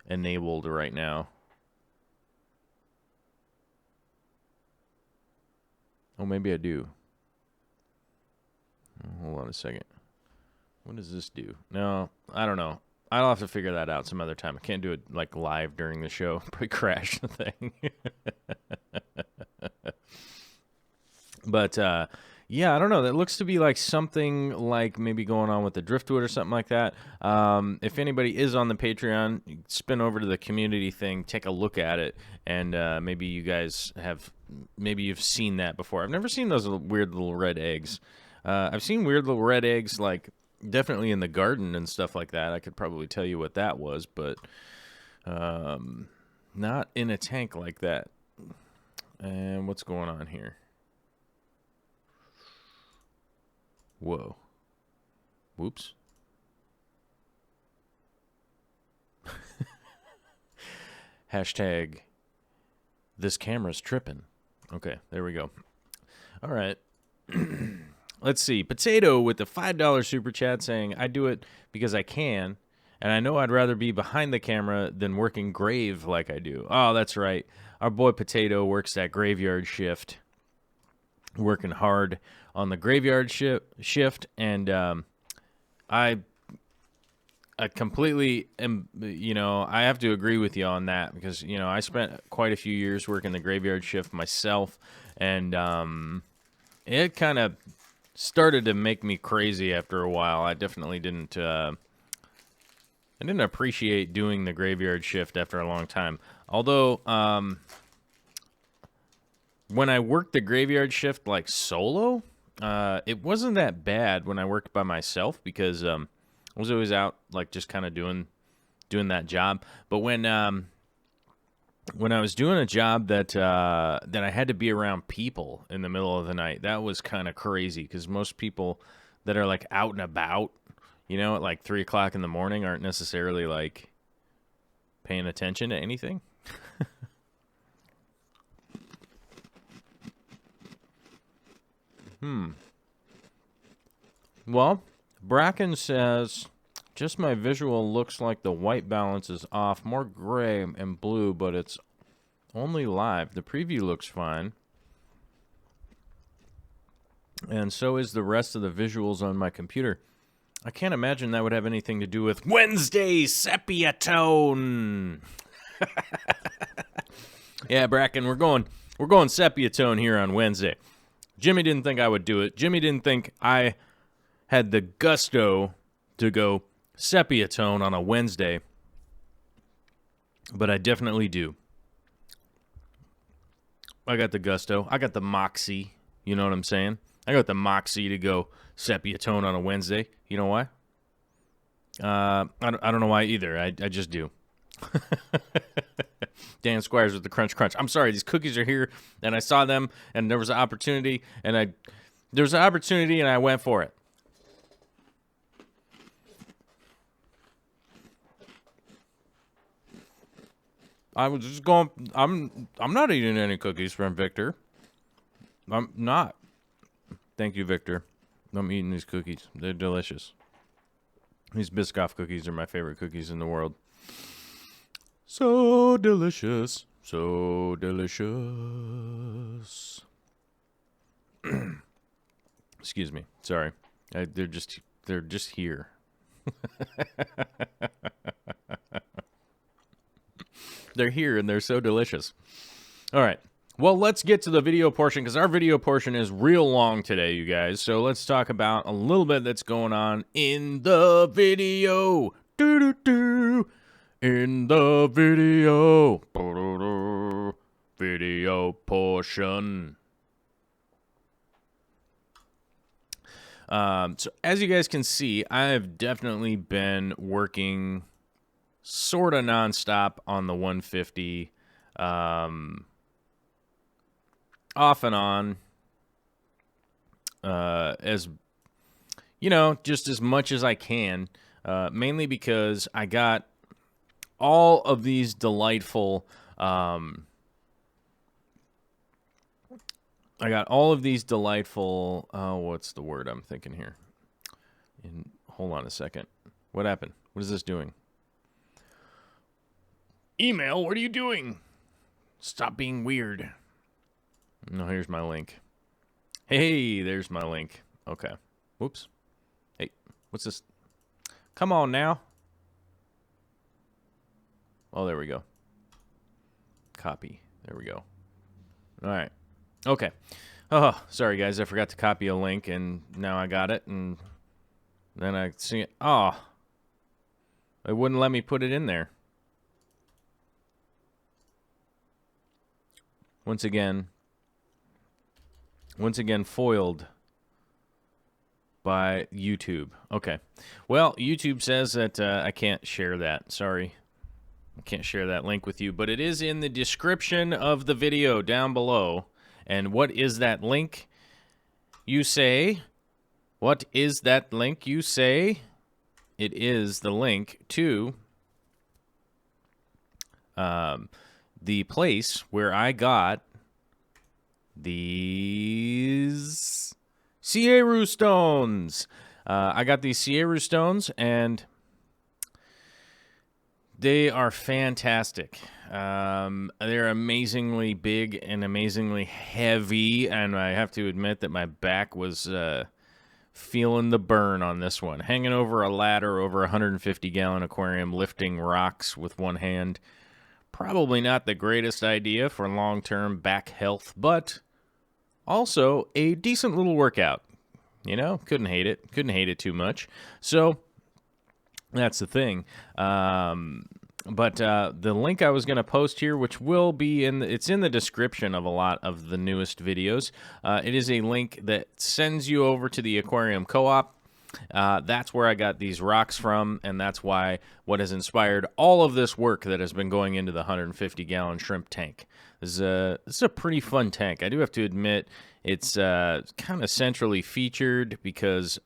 enabled right now. Oh, maybe I do. Hold on a second. What does this do? No, I don't know. I'll have to figure that out some other time. I can't do it like live during the show. Probably crash the thing. But yeah, I don't know. That looks to be like something like maybe going on with the driftwood or something like that. If anybody is on the Patreon, spin over to the community thing, take a look at it, and maybe you guys maybe you've seen that before. I've never seen those weird little red eggs. I've seen weird little red eggs, like definitely in the garden and stuff like that. I could probably tell you what that was, but not in a tank like that. And what's going on here? Whoa. Whoops. Hashtag, this camera's tripping. Okay, there we go. All right. Let's see. Potato with the $5 super chat saying, I do it because I can, and I know I'd rather be behind the camera than working grave like I do. Oh, that's right. Our boy Potato works that graveyard shift, working hard on the graveyard shift, and I completely am, I have to agree with you on that because, I spent quite a few years working the graveyard shift myself, and it kind of started to make me crazy after a while. I definitely didn't appreciate doing the graveyard shift after a long time. Although, when I worked the graveyard shift like solo, it wasn't that bad when I worked by myself because I was always out like just kind of doing that job. But when I was doing a job that I had to be around people in the middle of the night, that was kind of crazy because most people that are like out and about, at like 3 o'clock in the morning aren't necessarily like paying attention to anything. Well, Bracken says, just my visual looks like the white balance is off, more gray and blue, but it's only live. The preview looks fine. And so is the rest of the visuals on my computer. I can't imagine that would have anything to do with Wednesday Sepia tone. Yeah, Bracken, we're going sepia tone here on Wednesday. Jimmy didn't think I would do it. Jimmy didn't think I had the gusto to go sepia tone on a Wednesday. But I definitely do. I got the gusto. I got the moxie. You know what I'm saying? I got the moxie to go sepia tone on a Wednesday. You know why? I don't know why either. I just do. Dan Squires with the Crunch Crunch. I'm sorry, these cookies are here, and I saw them, and there was an opportunity, and I went for it. I was just going. I'm not eating any cookies from Victor. I'm not. Thank you, Victor. I'm eating these cookies. They're delicious. These Biscoff cookies are my favorite cookies in the world. So delicious. So delicious. Excuse me. Sorry. They're just here. They're here and they're so delicious. All right. Well, let's get to the video portion because our video portion is real long today, you guys. So let's talk about a little bit that's going on in the video. Do-do-do. In the video. Video portion. So as you guys can see, I have definitely been working sort of nonstop on the 150. Off and on, as you know, just as much as I can, mainly because I got all of these delightful, what's the word I'm thinking here? Hold on a second. What happened? What is this doing? Email, what are you doing? Stop being weird. No, here's my link. Hey, there's my link. Okay. Whoops. Hey, what's this? Come on now. Oh, there we go. Copy. There we go. All right. Okay. Oh, sorry, guys. I forgot to copy a link, and now I got it, and then I see it. Oh, it wouldn't let me put it in there. Once again, foiled by YouTube. Okay. Well, YouTube says that I can't share that. Sorry. I can't share that link with you, but it is in the description of the video down below. And what is that link, you say? What is that link, you say? It is the link to the place where I got these Sierra stones. I got these Sierra stones, and they are fantastic. They're amazingly big and amazingly heavy, and I have to admit that my back was feeling the burn on this one. Hanging over a ladder over a 150-gallon aquarium, lifting rocks with one hand. Probably not the greatest idea for long-term back health, but also a decent little workout. You know, couldn't hate it. Couldn't hate it too much. So that's the thing. But the link I was going to post here, which will be it's in the description of a lot of the newest videos. It is a link that sends you over to the aquarium co-op. That's where I got these rocks from, and that's what has inspired all of this work that has been going into the 150-gallon shrimp tank. This is a pretty fun tank. I do have to admit it's kind of centrally featured because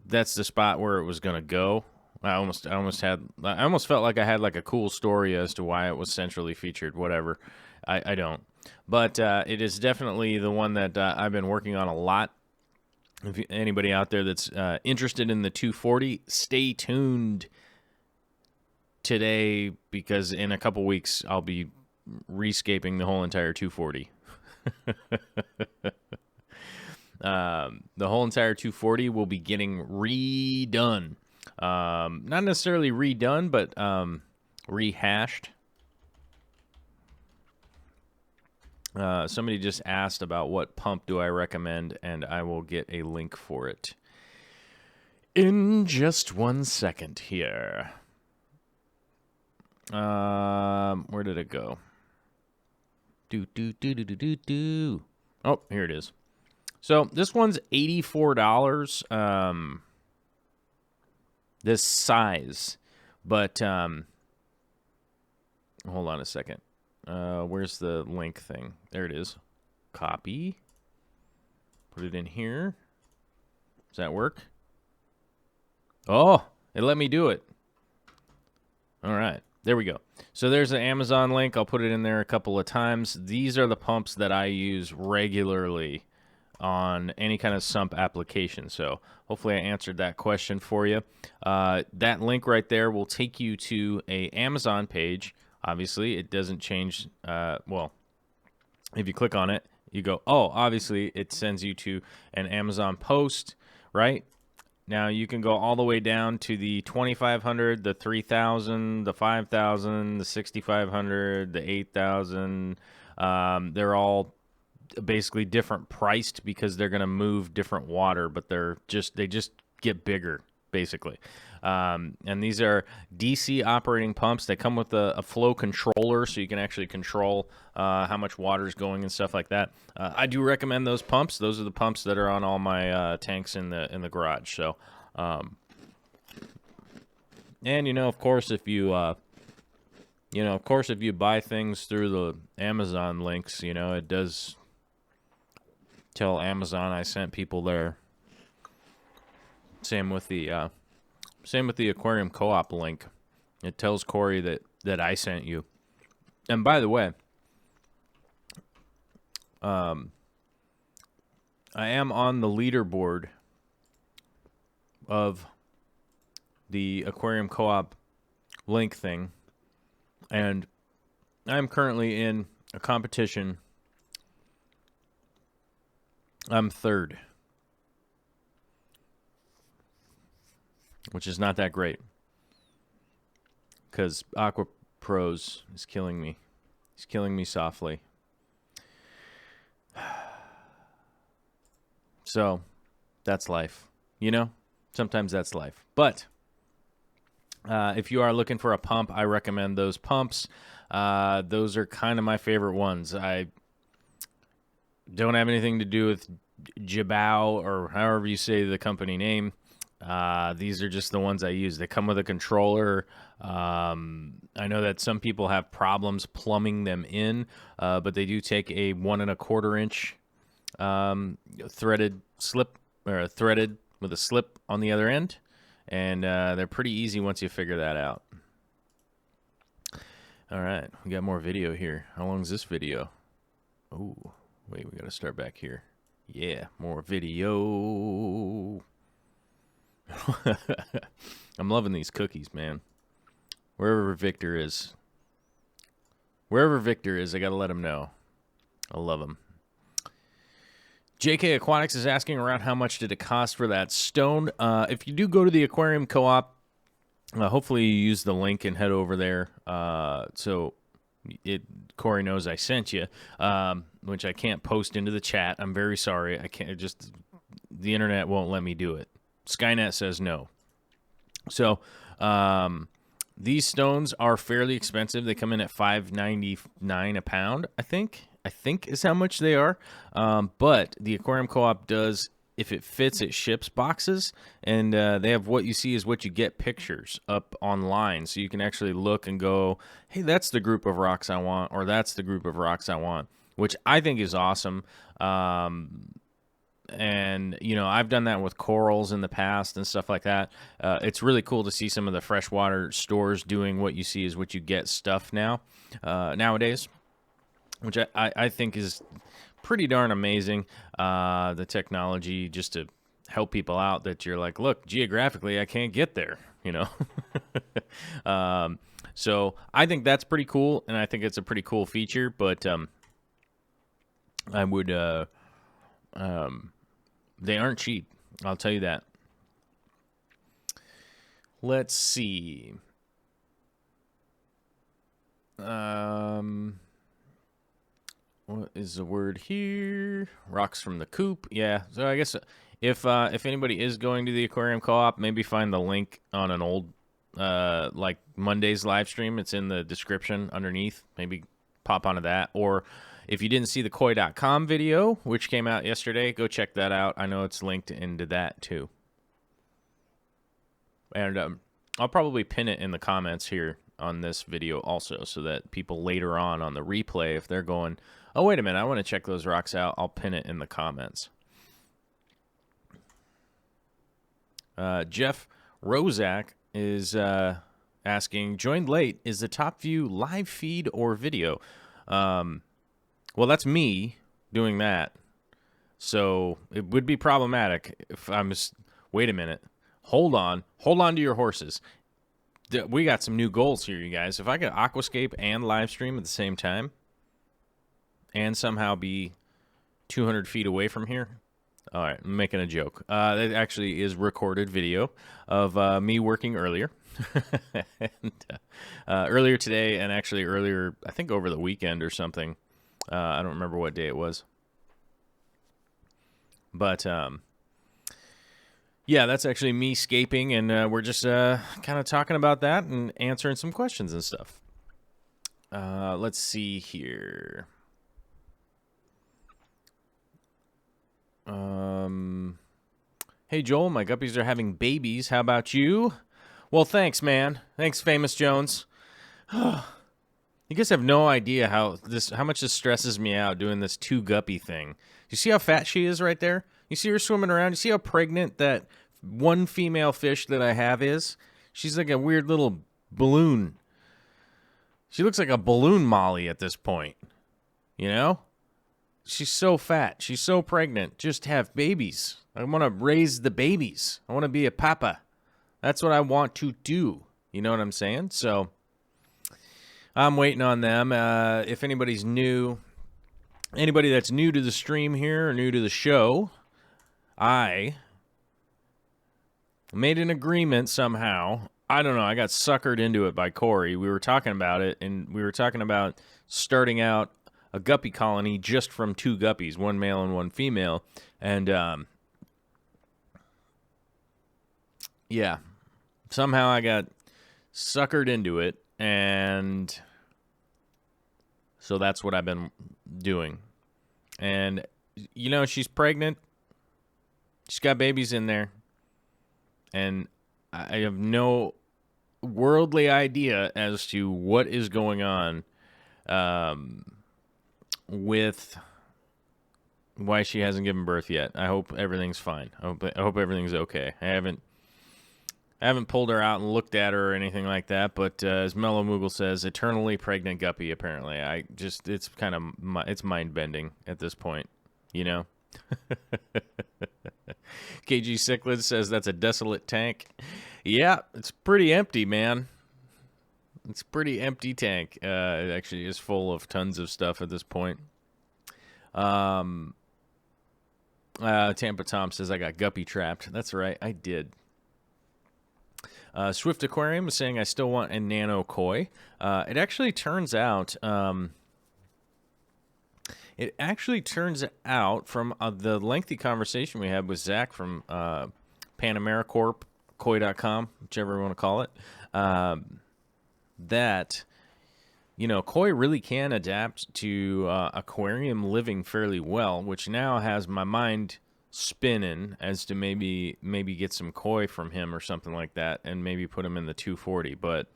that's the spot where it was going to go. I almost felt like I had like a cool story as to why it was centrally featured. Whatever, I don't. But it is definitely the one that I've been working on a lot. If anybody out there that's interested in the 240, stay tuned today because in a couple weeks I'll be rescaping the whole entire 240. The whole entire 240 will be getting redone. Not necessarily redone, but rehashed. Somebody just asked about what pump do I recommend, and I will get a link for it in just 1 second here. Where did it go? Oh, here it is. So this one's $84. This size, but hold on a second. Where's the link thing? There it is. Copy. Put it in here. Does that work? Oh, it let me do it. All right. There we go. So there's an Amazon link. I'll put it in there a couple of times. These are the pumps that I use regularly on any kind of sump application. So hopefully I answered that question for you. That link right there will take you to a Amazon page. Obviously, it doesn't change. Well, if you click on it, you go, oh, obviously it sends you to an Amazon post, right? Now you can go all the way down to the 2,500, the 3,000, the 5,000, the 6,500, the 8,000. They're all basically different priced because they're going to move different water, but they just get bigger basically. And these are DC operating pumps. They come with a flow controller, so you can actually control how much water is going and stuff like that. I do recommend those pumps. Those are the pumps that are on all my tanks in the garage. So, and of course, if you buy things through the Amazon links, it does tell Amazon I sent people there. Same with the aquarium co-op link. It tells Corey that I sent you. And by the way, I am on the leaderboard of the aquarium co-op link thing, and I'm currently in a competition. I'm third, which is not that great, because Aqua Pros is killing me. He's killing me softly. So, that's life. Sometimes that's life. But if you are looking for a pump, I recommend those pumps. Those are kind of my favorite ones. I don't have anything to do with Jabao, or however you say the company name. These are just the ones I use. They come with a controller. I know that some people have problems plumbing them in, but they do take a 1 1/4 inch threaded slip, or threaded with a slip on the other end, and they're pretty easy once you figure that out. All right, we got more video here. How long is this video? Oh, wait, we got to start back here. Yeah, more video. I'm loving these cookies, man. Wherever Victor is, I gotta let him know. I love him. JK Aquatics is asking around how much did it cost for that stone. If you do go to the aquarium co-op, hopefully you use the link and head over there. So Corey knows I sent you, which I can't post into the chat. I'm very sorry. I can't. The internet won't let me do it. Skynet says no. So these stones are fairly expensive. They come in at $5.99 a pound, I think is how much they are. But the aquarium co-op does, if it fits, it ships boxes, and they have what you see is what you get pictures up online, so you can actually look and go, hey, that's the group of rocks I want, or that's the group of rocks I want, which I think is awesome. And, I've done that with corals in the past and stuff like that. It's really cool to see some of the freshwater stores doing what you see is what you get stuff nowadays, which I think is pretty darn amazing. The technology just to help people out that you're like, look, geographically, I can't get there, So I think that's pretty cool, and I think it's a pretty cool feature, but I would... They aren't cheap. I'll tell you that. Let's see. What is the word here? Rocks from the coop. Yeah. So I guess if anybody is going to the aquarium co-op, maybe find the link on an old like Monday's live stream. It's in the description underneath. Maybe pop onto that. Or if you didn't see the koi.com video, which came out yesterday, go check that out. I know it's linked into that too. And I'll probably pin it in the comments here on this video also, so that people later on the replay, if they're going, oh, wait a minute, I want to check those rocks out, I'll pin it in the comments. Jeff Rozak is asking, joined late, is the top view live feed or video? Well, that's me doing that. So it would be problematic if I'm just, wait a minute, hold on to your horses. We got some new goals here, you guys. If I could aquascape and live stream at the same time and somehow be 200 feet away from here. All right, I'm making a joke. That actually is recorded video of me working earlier. And, earlier today, and actually earlier, I think over the weekend or something. I don't remember what day it was. But, yeah, that's actually me scaping, and we're just kind of talking about that and answering some questions and stuff. Let's see here. Hey, Joel, my guppies are having babies. How about you? Well, thanks, man. Thanks, Famous Jones. You guys have no idea how much this stresses me out doing this 2 guppy thing. You see how fat she is right there? You see her swimming around? You see how pregnant that one female fish that I have is? She's like a weird little balloon. She looks like a balloon Molly at this point. You know? She's so fat. She's so pregnant. Just have babies. I want to raise the babies. I want to be a papa. That's what I want to do. You know what I'm saying? So I'm waiting on them. If anybody's new, anybody that's new to the stream here or new to the show, I made an agreement somehow. I don't know. I got suckered into it by Corey. We were talking about it, and we were talking about starting out a guppy colony just from 2 guppies, 1 male and 1 female. And, yeah, somehow I got suckered into it, and so that's what I've been doing. And, you know, she's pregnant. She's got babies in there. And I have no worldly idea as to what is going on with why she hasn't given birth yet. I hope everything's fine. I hope everything's okay. I haven't pulled her out and looked at her or anything like that, but as Mellow Moogle says, eternally pregnant guppy, apparently. It's kind of, it's mind-bending at this point, you know? KG Cichlid says that's a desolate tank. Yeah, it's pretty empty, man. It's a pretty empty tank. It actually is full of tons of stuff at this point. Tampa Tom says I got guppy trapped. That's right, I did. Swift Aquarium is saying I still want a nano koi. It actually turns out from the lengthy conversation we had with Zach from PanameriCorp, koi.com, whichever you want to call it, that, you know, koi really can adapt to aquarium living fairly well, which now has my mind spinning as to maybe get some koi from him or something like that, and maybe put him in the 240. But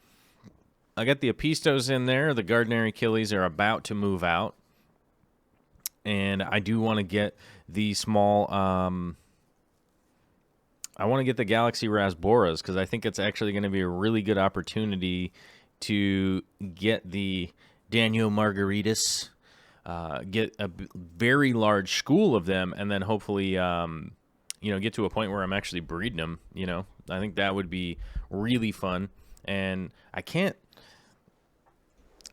I got the Apistos in there. The Gardneri Achilles are about to move out, and I do want to get the small. I want to get the Galaxy Rasboras because I think it's actually going to be a really good opportunity to get the Daniel Margaritas. Get a very large school of them, and then hopefully, get to a point where I'm actually breeding them. You know, I think that would be really fun. And I can't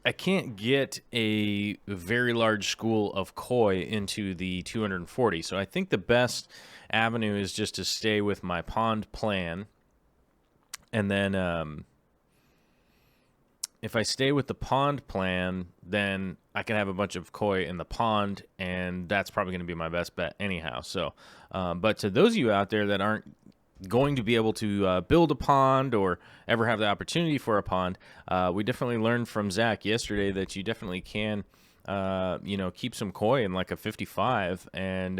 I can't get a very large school of koi into the 240. So I think the best avenue is just to stay with my pond plan. And then if I stay with the pond plan, then I can have a bunch of koi in the pond, and that's probably going to be my best bet anyhow. So, but to those of you out there that aren't going to be able to build a pond or ever have the opportunity for a pond, we definitely learned from Zach yesterday that you definitely can, keep some koi in like a 55, and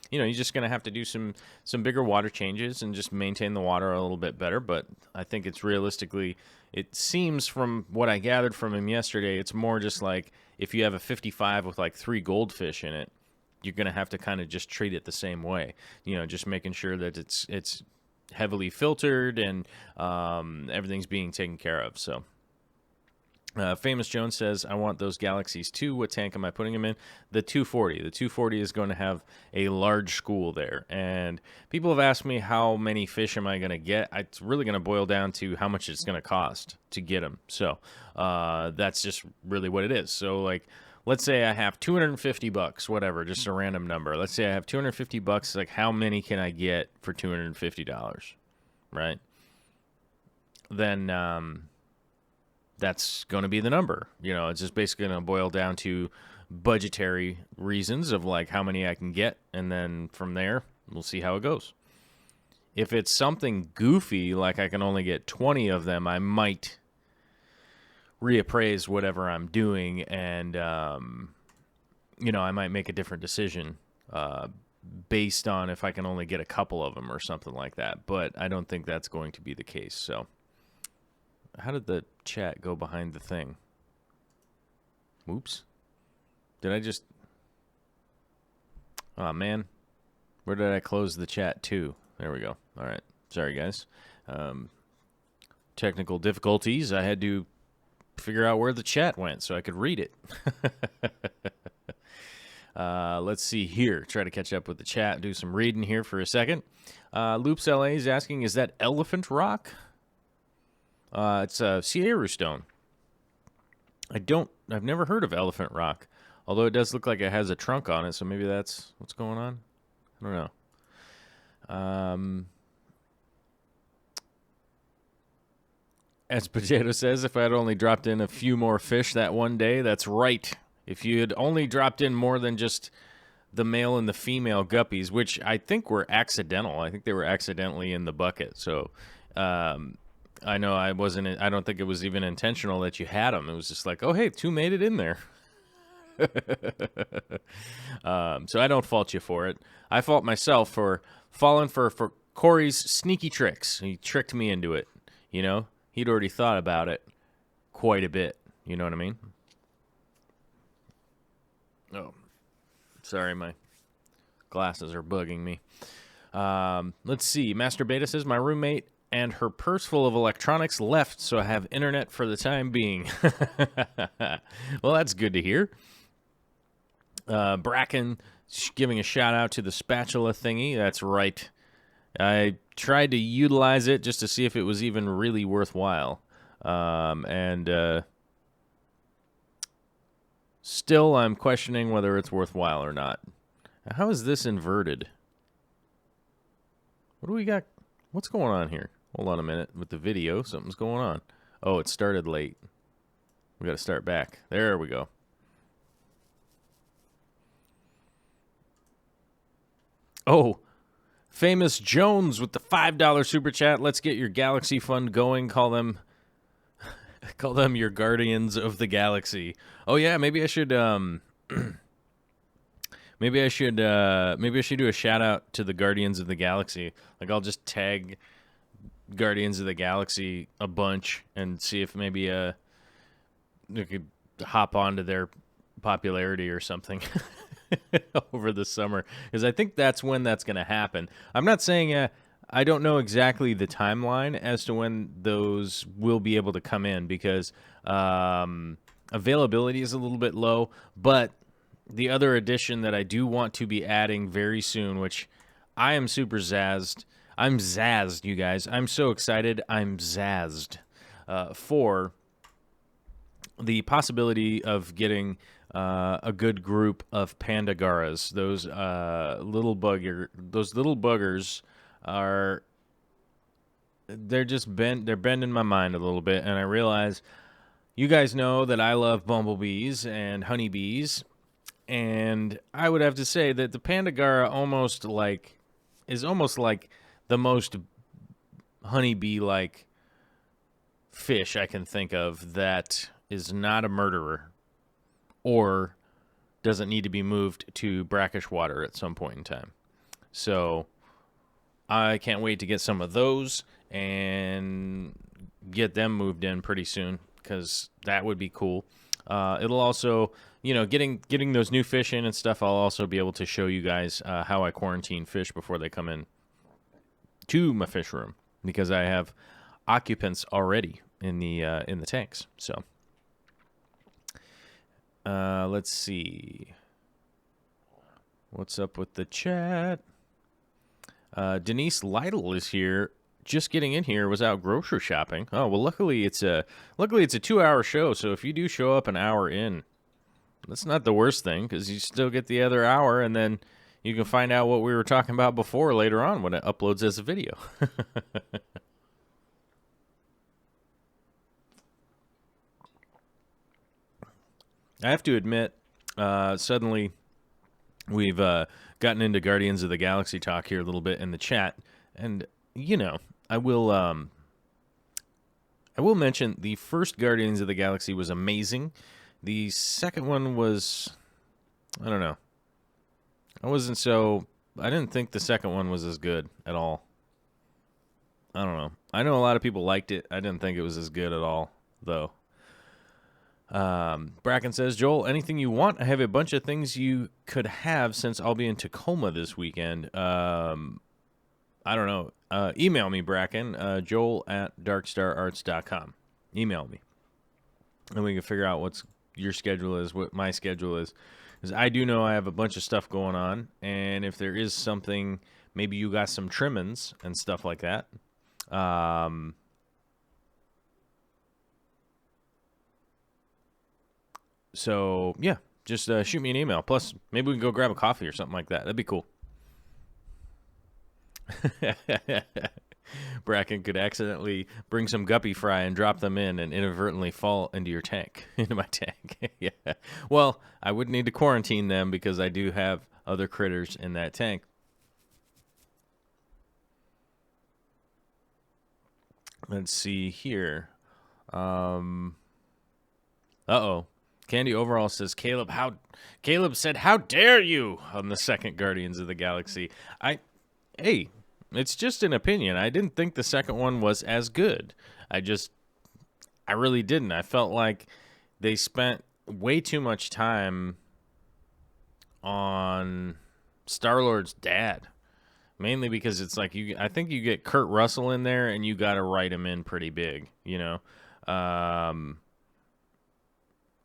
you're just going to have to do some bigger water changes and just maintain the water a little bit better. But I think it's realistically, it seems from what I gathered from him yesterday, it's more just like if you have a 55 with like 3 goldfish in it, you're going to have to kind of just treat it the same way. Just making sure that it's heavily filtered and everything's being taken care of. So Famous Jones says, I want those Galaxies too. What tank am I putting them in? The 240. The 240 is going to have a large school there. And people have asked me how many fish am I going to get. It's really going to boil down to how much it's going to cost to get them. So that's just really what it is. So like, let's say I have $250, whatever, just a random number. Let's say I have $250. Like, how many can I get for $250, right? Then that's going to be the number. It's just basically going to boil down to budgetary reasons of like how many I can get, and then from there, we'll see how it goes. If it's something goofy, like I can only get 20 of them, I might reappraise whatever I'm doing, and I might make a different decision based on if I can only get a couple of them or something like that. But I don't think that's going to be the case. So how did the chat go behind the thing? Oops. Did I just... Oh, man. Where did I close the chat to? There we go. All right. Sorry, guys. Technical difficulties. I had to figure out where the chat went so I could read it. Let's see here. Try to catch up with the chat. Do some reading here for a second. Loops LA is asking, is that elephant rock? It's a Sierra stone. I've never heard of elephant rock, although it does look like it has a trunk on it, so maybe that's what's going on. I don't know. As Potato says, if I had only dropped in a few more fish that one day, that's right. If you had only dropped in more than just the male and the female guppies, which I think were accidental. I think they were accidentally in the bucket. So I know I don't think it was even intentional that you had them. It was just like, oh, hey, 2 made it in there. So I don't fault you for it. I fault myself for falling for Corey's sneaky tricks. He tricked me into it, He'd already thought about it quite a bit. You know what I mean? Oh, sorry, my glasses are bugging me. Let's see. Master Beta says, my roommate and her purse full of electronics left, so I have internet for the time being. Well, that's good to hear. Bracken giving a shout out to the spatula thingy. That's right. I tried to utilize it just to see if it was even really worthwhile. Still, I'm questioning whether it's worthwhile or not. How is this inverted? What do we got? What's going on here? Hold on a minute. With the video, something's going on. Oh, it started late. We got to start back. There we go. Oh, Famous Jones with the $5 super chat. Let's get your Galaxy Fund going. Call them your guardians of the galaxy. Oh yeah, maybe I should maybe I should do a shout out to the Guardians of the Galaxy. Like, I'll just tag Guardians of the Galaxy a bunch and see if maybe we could hop onto their popularity or something. Over the summer, because I think that's when that's going to happen. I'm not saying I don't know exactly the timeline as to when those will be able to come in, because availability is a little bit low. But the other addition that I do want to be adding very soon, which I am super zazzed. I'm zazzed, you guys. I'm so excited. I'm zazzed for the possibility of getting a good group of pandagaras. Those little buggers are, they're bending my mind a little bit, and I realize you guys know that I love bumblebees and honeybees, and I would have to say that the pandagara is almost like the most honeybee-like fish I can think of that is not a murderer or doesn't need to be moved to brackish water at some point in time. So I can't wait to get some of those and get them moved in pretty soon, because that would be cool. It'll also, getting those new fish in and stuff, I'll also be able to show you guys how I quarantine fish before they come in to my fish room, because I have occupants already in the tanks. So let's see what's up with the chat. Denise Lytle is here, just getting in here, was out grocery shopping. Oh, well, luckily it's a 2-hour show, so if you do show up an hour in, that's not the worst thing, because you still get the other hour, and then you can find out what we were talking about before later on when it uploads as a video. I have to admit, suddenly we've gotten into Guardians of the Galaxy talk here a little bit in the chat, and I will mention the first Guardians of the Galaxy was amazing. The second one was, I don't know. I didn't think the second one was as good at all. I don't know. I know a lot of people liked it. I didn't think it was as good at all, though. Bracken says, Joel, anything you want. I have a bunch of things you could have since I'll be in Tacoma this weekend. I don't know. Email me, Bracken, joel@darkstararts.com. Email me. And we can figure out what your schedule is, what my schedule is. Because I do know I have a bunch of stuff going on. And if there is something, maybe you got some trimmings and stuff like that. So, yeah, just shoot me an email. Plus, maybe we can go grab a coffee or something like that. That'd be cool. Bracken could accidentally bring some guppy fry and drop them in and inadvertently fall into your tank, into my tank. Yeah. Well, I would need to quarantine them because I do have other critters in that tank. Let's see here. Uh-oh. Candy Overall says, Caleb said, how dare you on the second Guardians of the Galaxy. Hey, it's just an opinion. I didn't think the second one was as good. I really didn't. I felt like they spent way too much time on Star-Lord's dad. Mainly because it's like, I think you get Kurt Russell in there and you got to write him in pretty big,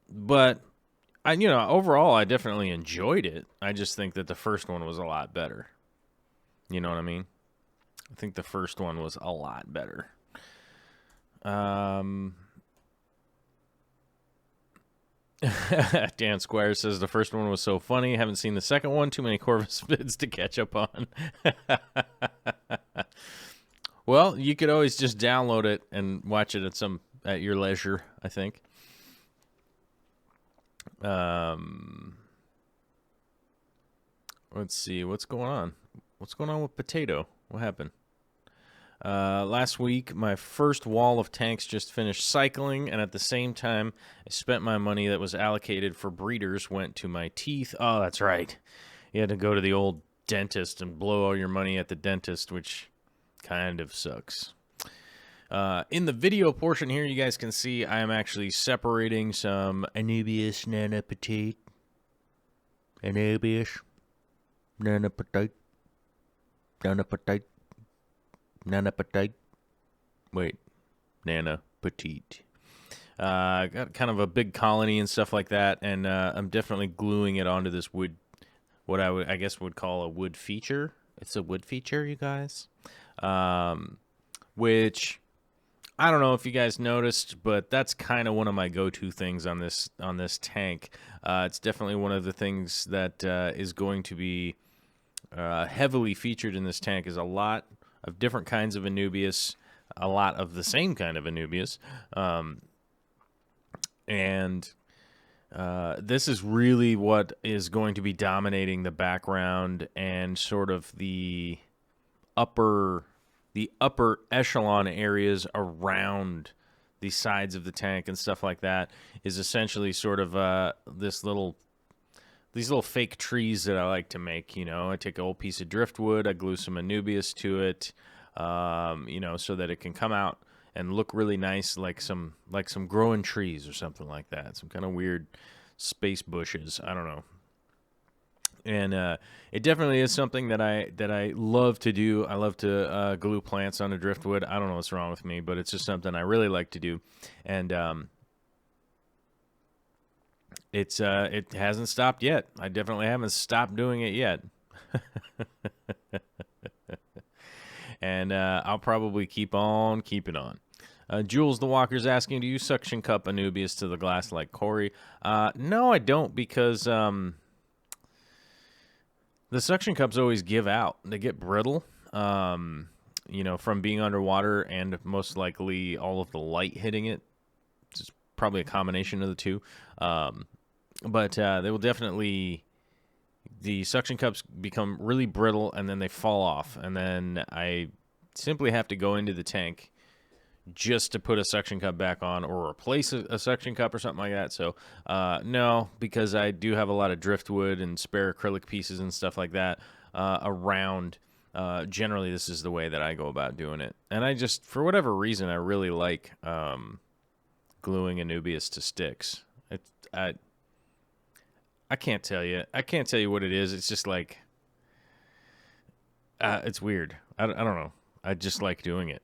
But overall, I definitely enjoyed it. I just think that the first one was a lot better. You know what I mean? I think the first one was a lot better. Dan Squire says the first one was so funny. Haven't seen the second one. Too many Corvus vids to catch up on. Well, you could always just download it and watch it at your leisure, I think. Let's see what's going on. What's going on with Potato? What happened? Last week, my first wall of tanks just finished cycling, and at the same time, I spent my money that was allocated for breeders went to my teeth. Oh, that's right. You had to go to the old dentist and blow all your money at the dentist, which kind of sucks. In the video portion here, you guys can see I am actually separating some Anubias Nana Petite. Anubias Nana Petite. Nana Petite. Nana Petite. Wait. Nana Petite. Got kind of a big colony and stuff like that, and I'm definitely gluing it onto this wood, what I guess would call a wood feature. It's a wood feature, you guys. Which I don't know if you guys noticed, but that's kind of one of my go-to things on this tank. It's definitely one of the things that is going to be heavily featured in this tank. Is a lot of different kinds of Anubias, a lot of the same kind of Anubias, and this is really what is going to be dominating the background and sort of the upper echelon areas around the sides of the tank and stuff like that is essentially sort of these little fake trees that I like to make. I take an old piece of driftwood, I glue some Anubias to it, so that it can come out and look really nice, like some growing trees or something like that. Some kind of weird space bushes. I don't know. And it definitely is something that I love to do. I love to glue plants on a driftwood. I don't know what's wrong with me, but it's just something I really like to do. And it hasn't stopped yet. I definitely haven't stopped doing it yet. And I'll probably keep on keeping on. Jules the Walker's asking, do you suction cup Anubias to the glass like Corey? No, I don't, because the suction cups always give out. They get brittle, from being underwater and most likely all of the light hitting it. It's probably a combination of the two. But they will definitely, the suction cups become really brittle and then they fall off. And then I simply have to go into the tank just to put a suction cup back on or replace a suction cup or something like that. So, no, because I do have a lot of driftwood and spare acrylic pieces and stuff like that around. Generally, this is the way that I go about doing it. And I just, for whatever reason, I really like gluing Anubias to sticks. I can't tell you. I can't tell you what it is. It's just like, it's weird. I don't know. I just like doing it.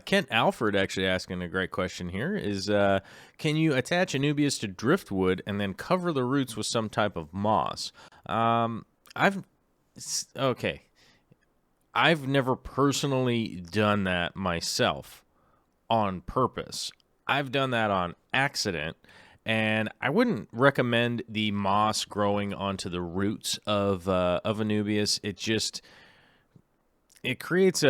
Kent Alfred actually asking a great question here is, can you attach Anubias to driftwood and then cover the roots with some type of moss? I've never personally done that myself on purpose. I've done that on accident. And I wouldn't recommend the moss growing onto the roots of Anubias. It creates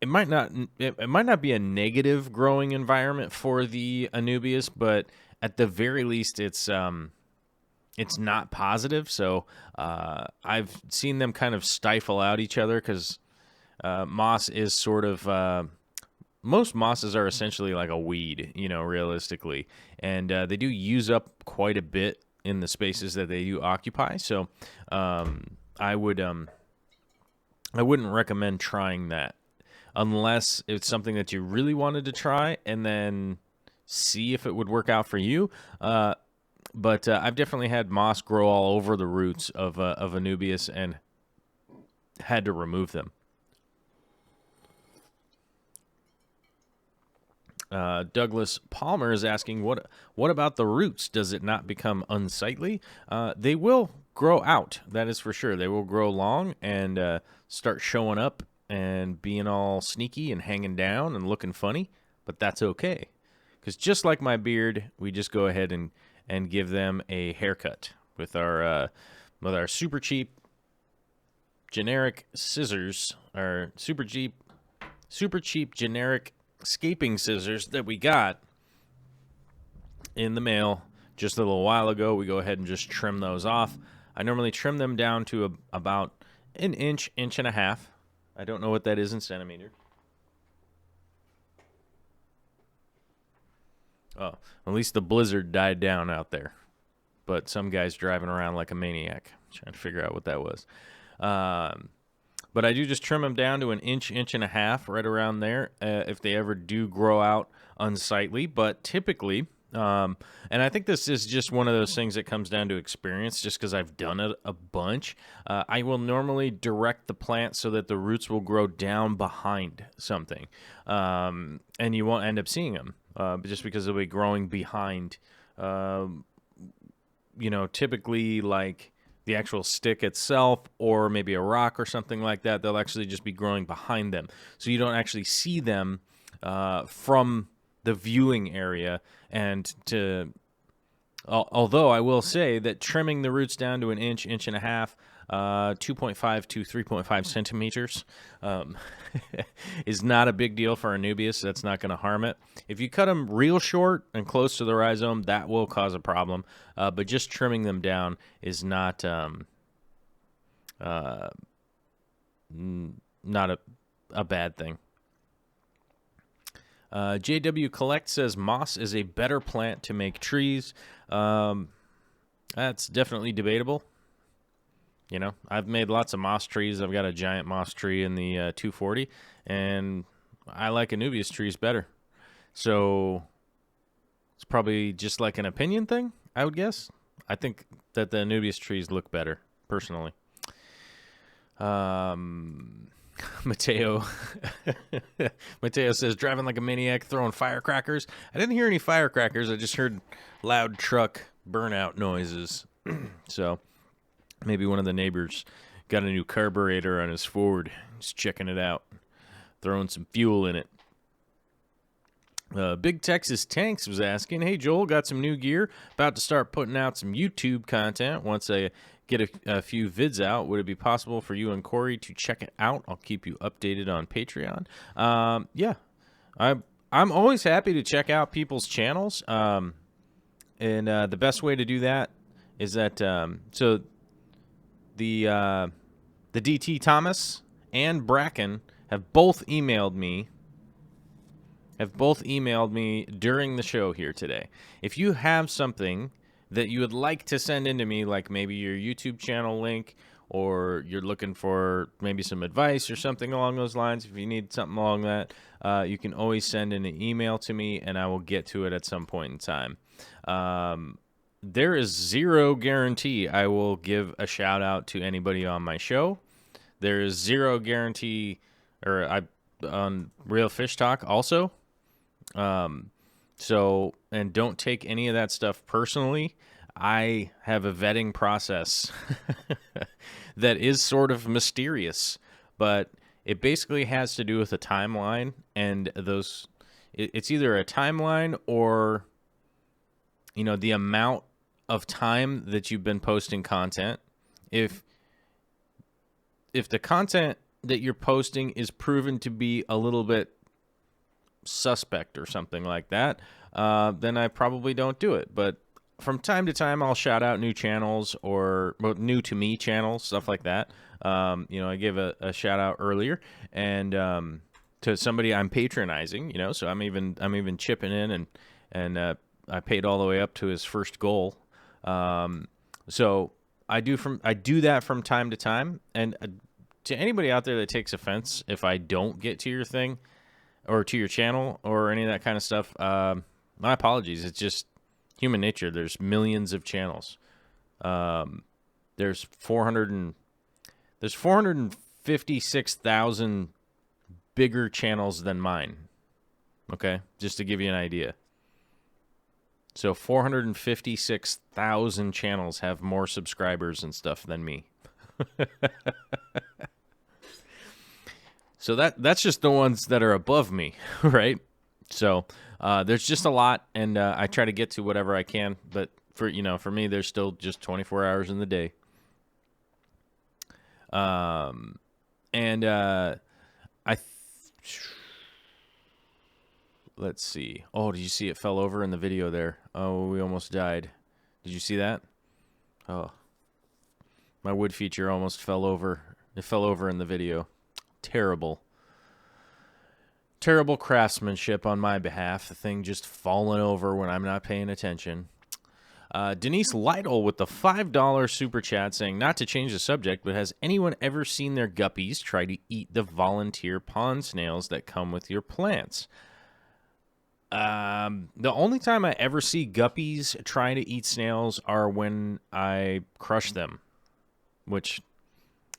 it might not be a negative growing environment for the Anubias, but at the very least it's not positive. So I've seen them kind of stifle out each other because moss is sort of most mosses are essentially like a weed, realistically. And they do use up quite a bit in the spaces that they do occupy. So I wouldn't recommend trying that unless it's something that you really wanted to try and then see if it would work out for you. But I've definitely had moss grow all over the roots of Anubias and had to remove them. Douglas Palmer is asking, what about the roots? Does it not become unsightly? They will grow out, that is for sure. They will grow long and start showing up and being all sneaky and hanging down and looking funny, but that's okay. Because just like my beard, we just go ahead and give them a haircut with our super cheap generic scissors, our super cheap generic scaping scissors that we got in the mail just a little while ago. We go ahead and just trim those off. I normally trim them down to about an inch and a half. I don't know what that is in centimeters. Oh, at least the blizzard died down out there. But some guy's driving around like a maniac, trying to figure out what that was. But I do just trim them down to an inch and a half, right around there, if they ever do grow out unsightly. But typically, and I think this is just one of those things that comes down to experience, just because I've done it a bunch. I will normally direct the plant so that the roots will grow down behind something. And you won't end up seeing them, just because they'll be growing behind, typically like the actual stick itself or maybe a rock or something like that. They'll actually just be growing behind them. So you don't actually see them from the viewing area. And although I will say that trimming the roots down to an inch, inch and a half, 2.5 to 3.5 centimeters is not a big deal for Anubias. That's not going to harm it. If you cut them real short and close to the rhizome, that will cause a problem. But just trimming them down is not not a bad thing. JW Collect says moss is a better plant to make trees. That's definitely debatable. You know, I've made lots of moss trees. I've got a giant moss tree in the 240, and I like Anubias trees better. So it's probably just like an opinion thing, I would guess. I think that the Anubias trees look better, personally. Mateo Mateo says, driving like a maniac, throwing firecrackers. I didn't hear any firecrackers. I just heard loud truck burnout noises. So maybe one of the neighbors got a new carburetor on his Ford. He's checking it out, throwing some fuel in it. Big Texas Tanks was asking, hey, Joel, got some new gear. About to start putting out some YouTube content. Once I get a few vids out, would it be possible for you and Corey to check it out? I'll keep you updated on Patreon. Yeah, I'm always happy to check out people's channels. And the best way to do that is that so the DT Thomas and Bracken have both emailed me during the show here today. If you have something that you would like to send in to me, like maybe your YouTube channel link, or you're looking for maybe some advice or something along those lines, if you need something along that, you can always send in an email to me, and I will get to it at some point in time. There is zero guarantee I will give a shout out to anybody on my show. There is zero guarantee, on Real Fish Talk also. So, and don't take any of that stuff personally. I have a vetting process that is sort of mysterious, but it basically has to do with a timeline, and it's either a timeline or, you know, the amount of time that you've been posting content. If the content that you're posting is proven to be a little bit suspect or something like that, then I probably don't do it. But from time to time, I'll shout out new channels or new to me channels, stuff like that. You know, I gave a shout out earlier, and to somebody I'm patronizing. You know, so I'm even chipping in, and I paid all the way up to his first goal. So I do that from time to time, and to anybody out there that takes offense if I don't get to your thing or to your channel or any of that kind of stuff, my apologies. It's just human nature. There's millions of channels. There's 456,000 bigger channels than mine. Okay, just to give you an idea. So 456,000 channels have more subscribers and stuff than me. So that's just the ones that are above me, right? So there's just a lot, and I try to get to whatever I can. But for me, there's still just 24 hours in the day. Let's see. Oh, did you see it fell over in the video there? Oh, we almost died. Did you see that? Oh, my wood feature almost fell over. It fell over in the video. Terrible craftsmanship on my behalf. The thing just falling over when I'm not paying attention. Denise Lytle with the $5 super chat saying, not to change the subject, but has anyone ever seen their guppies try to eat the volunteer pond snails that come with your plants? The only time I ever see guppies try to eat snails are when I crush them, which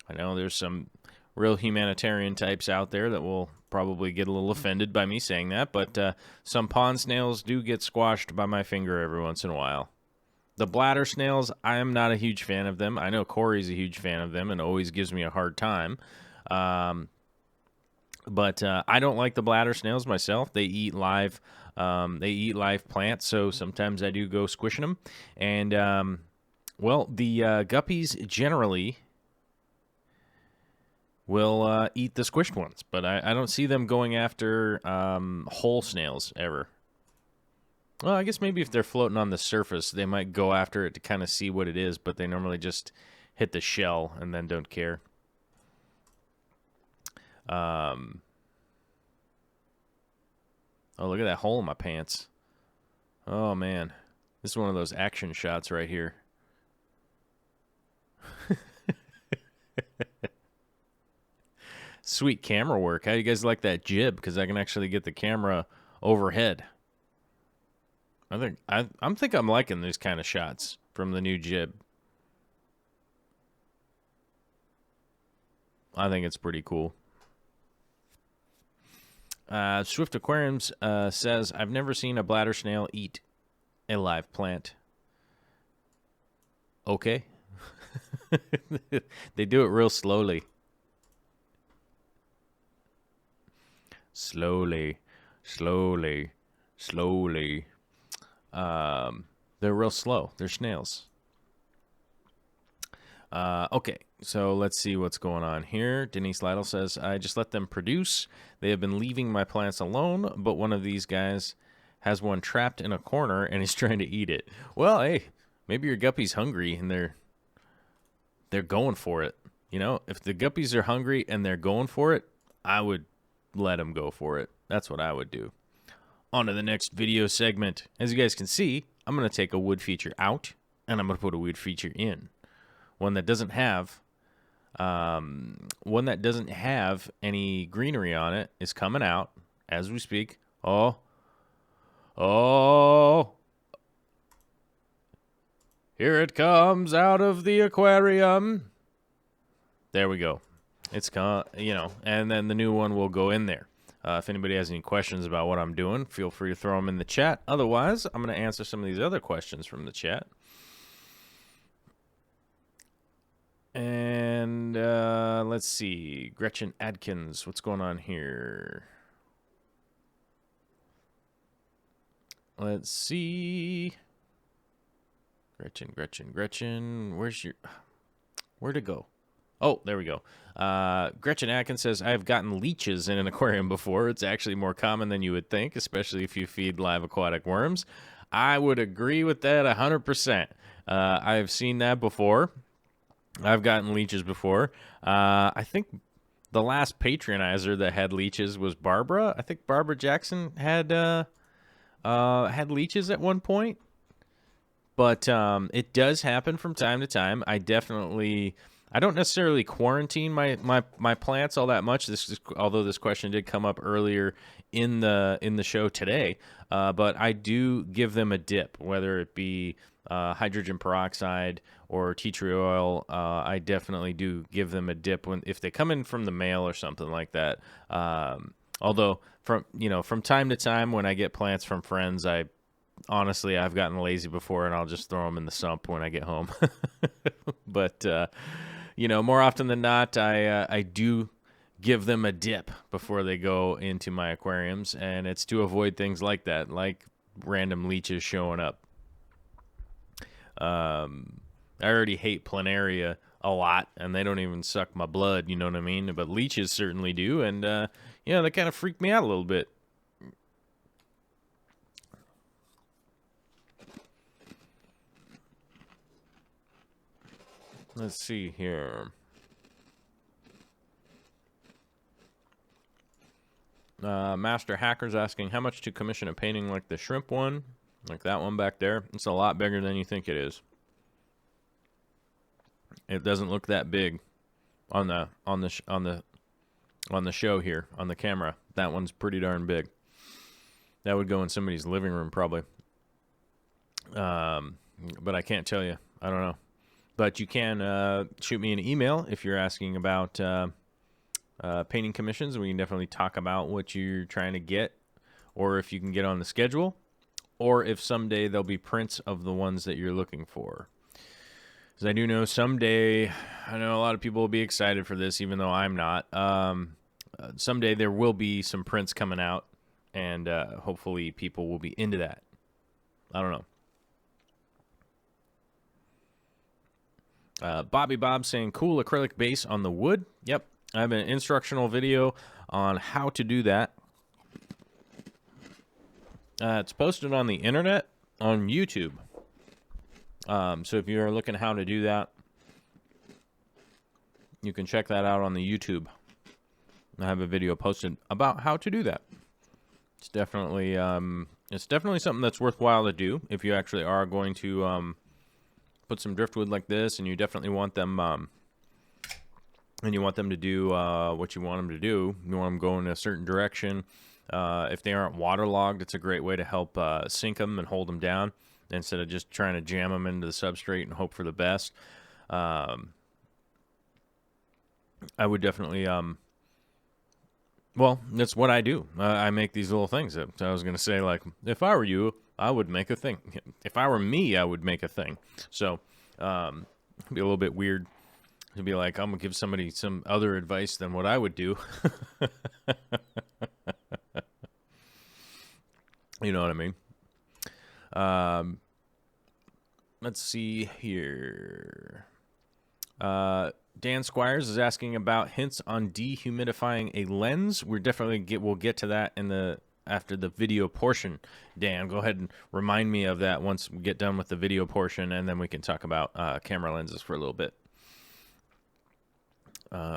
I know there's some real humanitarian types out there that will probably get a little offended by me saying that, but some pond snails do get squashed by my finger every once in a while. The bladder snails, I am not a huge fan of them. I know Corey's a huge fan of them and always gives me a hard time. But I don't like the bladder snails myself. They eat live. They eat live plants, so sometimes I do go squishing them. And well, the guppies generally will eat the squished ones, but I don't see them going after whole snails ever. Well, I guess maybe if they're floating on the surface, they might go after it to kind of see what it is, but they normally just hit the shell and then don't care. Oh, look at that hole in my pants. Oh, man. This is one of those action shots right here. Sweet camera work. How do you guys like that jib? Because I can actually get the camera overhead. I'm liking these kind of shots from the new jib. I think it's pretty cool. Swift Aquariums says, I've never seen a bladder snail eat a live plant. Okay. They do it real slowly. Slowly. They're real slow. They're snails. Okay, so let's see what's going on here. Denise Lytle says, I just let them produce. They have been leaving my plants alone, but one of these guys has one trapped in a corner and is trying to eat it. Well, hey, maybe your guppy's hungry and they're going for it. You know, if the guppies are hungry and they're going for it, I would let them go for it. That's what I would do. On to the next video segment. As you guys can see, I'm going to take a wood feature out and I'm going to put a wood feature in. One that doesn't have any greenery on it is coming out as we speak. Oh. Here it comes out of the aquarium. There we go. It's and then the new one will go in there. If anybody has any questions about what I'm doing, feel free to throw them in the chat. Otherwise, I'm going to answer some of these other questions from the chat. And let's see. Gretchen Adkins, what's going on here? Let's see. Gretchen. Where'd it go? Oh, there we go. Gretchen Atkins says, I have gotten leeches in an aquarium before. It's actually more common than you would think, especially if you feed live aquatic worms. I would agree with that 100%. I've seen that before. I've gotten leeches before. I think the last patronizer that had leeches was Barbara. I think Barbara Jackson had leeches at one point. But it does happen from time to time. I don't necessarily quarantine my plants all that much. Although this question did come up earlier in the show today, but I do give them a dip, whether it be hydrogen peroxide or tea tree oil. I definitely do give them a dip if they come in from the mail or something like that. Although from time to time when I get plants from friends, honestly, I've gotten lazy before and I'll just throw them in the sump when I get home. But more often than not, I do give them a dip before they go into my aquariums, and it's to avoid things like that, like random leeches showing up. I already hate planaria a lot, and they don't even suck my blood, you know what I mean? But leeches certainly do, and they kind of freak me out a little bit. Let's see here. Master Hacker's asking, how much to commission a painting like the shrimp one? Like that one back there? It's a lot bigger than you think it is. It doesn't look that big on the show here, on the camera. That one's pretty darn big. That would go in somebody's living room probably. But I can't tell you. I don't know. But you can shoot me an email if you're asking about painting commissions. We can definitely talk about what you're trying to get, or if you can get on the schedule, or if someday there'll be prints of the ones that you're looking for. Because I do know someday, I know a lot of people will be excited for this, even though I'm not. Someday there will be some prints coming out, and hopefully people will be into that. I don't know. Bobby Bob saying, cool acrylic base on the wood. Yep, I have an instructional video on how to do that. It's posted on the internet on YouTube. So if you're looking how to do that, you can check that out on the YouTube. I have a video posted about how to do that. It's definitely something that's worthwhile to do if you actually are going to put some driftwood like this, and you definitely want them to do what you want them to do. You want them going in a certain direction. If they aren't waterlogged, it's a great way to help sink them and hold them down instead of just trying to jam them into the substrate and hope for the best. I would definitely, well, that's what I do. I make these little things. I was going to say, like, if I were you, I would make a thing. If I were me, I would make a thing. So, it'd be a little bit weird to be like, I'm going to give somebody some other advice than what I would do. You know what I mean? Let's see here. Dan Squires is asking about hints on dehumidifying a lens. We'll get to that after the video portion. Dan, go ahead and remind me of that once we get done with the video portion, and then we can talk about camera lenses for a little bit.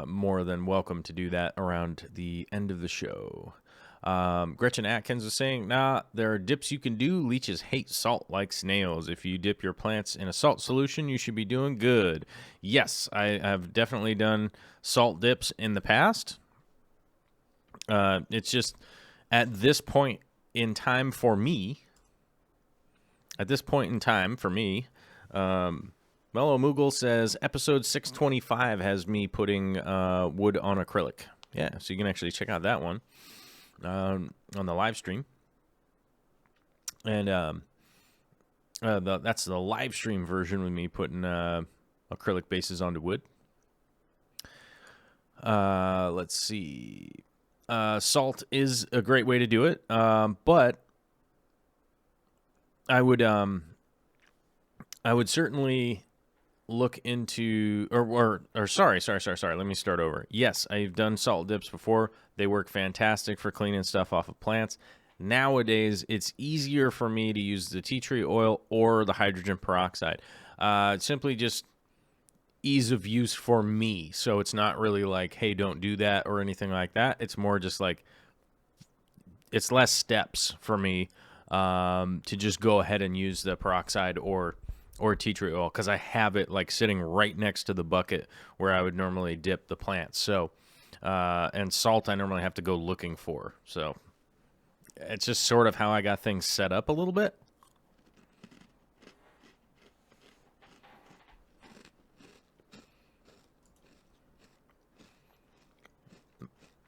More than welcome to do that around the end of the show. Gretchen Atkins was saying, there are dips you can do. Leeches hate salt like snails. If you dip your plants in a salt solution, you should be doing good. Yes, I have definitely done salt dips in the past. It's just at this point in time for me, Mellow Moogle says episode 625 has me putting wood on acrylic. Yeah, so you can actually check out that one. On the live stream, and that's the live stream version with me putting acrylic bases onto wood. Let's see. Salt is a great way to do it, but I would certainly look into sorry, let me start over. Yes, I've done salt dips before. They work fantastic for cleaning stuff off of plants. Nowadays, it's easier for me to use the tea tree oil or the hydrogen peroxide. Simply just ease of use for me. So it's not really like, hey, don't do that or anything like that. It's more just like, it's less steps for me to just go ahead and use the peroxide or tea tree oil, because I have it like sitting right next to the bucket where I would normally dip the plants. So, and salt I normally have to go looking for. So it's just sort of how I got things set up a little bit.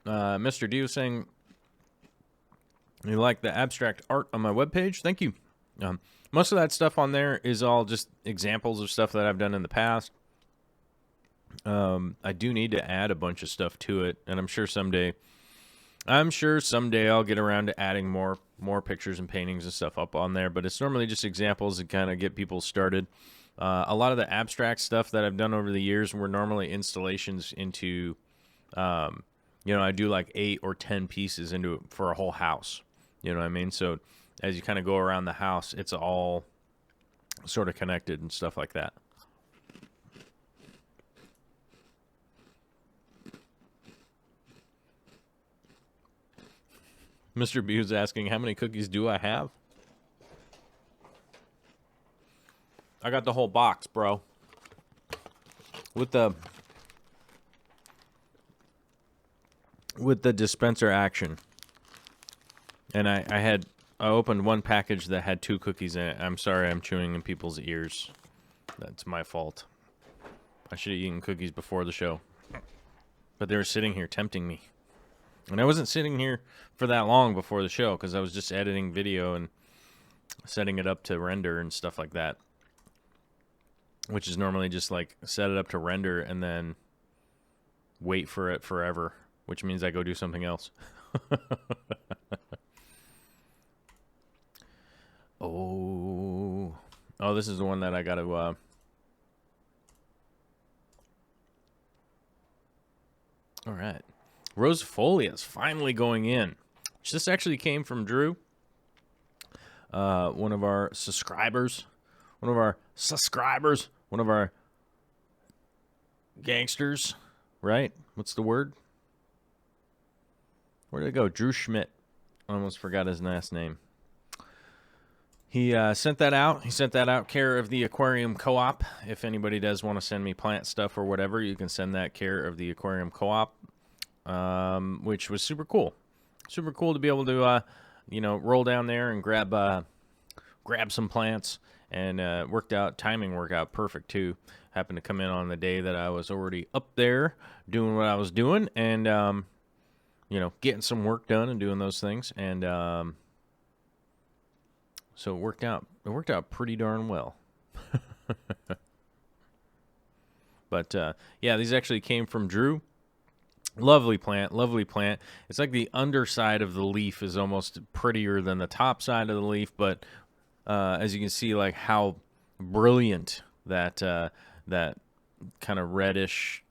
Mr. D was saying, you like the abstract art on my webpage? Thank you. Most of that stuff on there is all just examples of stuff that I've done in the past. I do need to add a bunch of stuff to it, and I'm sure someday I'll get around to adding more pictures and paintings and stuff up on there, but it's normally just examples to kind of get people started. A lot of the abstract stuff that I've done over the years were normally installations into, I do like 8 or 10 pieces into it for a whole house. You know what I mean? So as you kind of go around the house, it's all sort of connected and stuff like that. Mr. B was asking, how many cookies do I have? I got the whole box, bro. With the dispenser action. And I opened one package that had 2 cookies in it. I'm sorry, I'm chewing in people's ears. That's my fault. I should have eaten cookies before the show. But they were sitting here tempting me. And I wasn't sitting here for that long before the show because I was just editing video, and setting it up to render and stuff like that, which is normally just like set it up to render and then wait for it forever, which means I go do something else. Oh, this is the one that I got to, all right. Rosefolia is finally going in. This actually came from Drew, one of our subscribers, one of our gangsters, right? What's the word? Where did it go? Drew Schmidt. I almost forgot his last name. He sent that out. He sent that out care of the Aquarium Co-op. If anybody does want to send me plant stuff or whatever, you can send that care of the Aquarium Co-op, which was super cool. Super cool to be able to, roll down there and grab some plants, and timing worked out perfect too. Happened to come in on the day that I was already up there doing what I was doing, and getting some work done and doing those things, and so it worked out. It worked out pretty darn well. But yeah, these actually came from Drew. Lovely plant, lovely plant. It's like the underside of the leaf is almost prettier than the top side of the leaf, but as you can see, like how brilliant that that kind of reddish,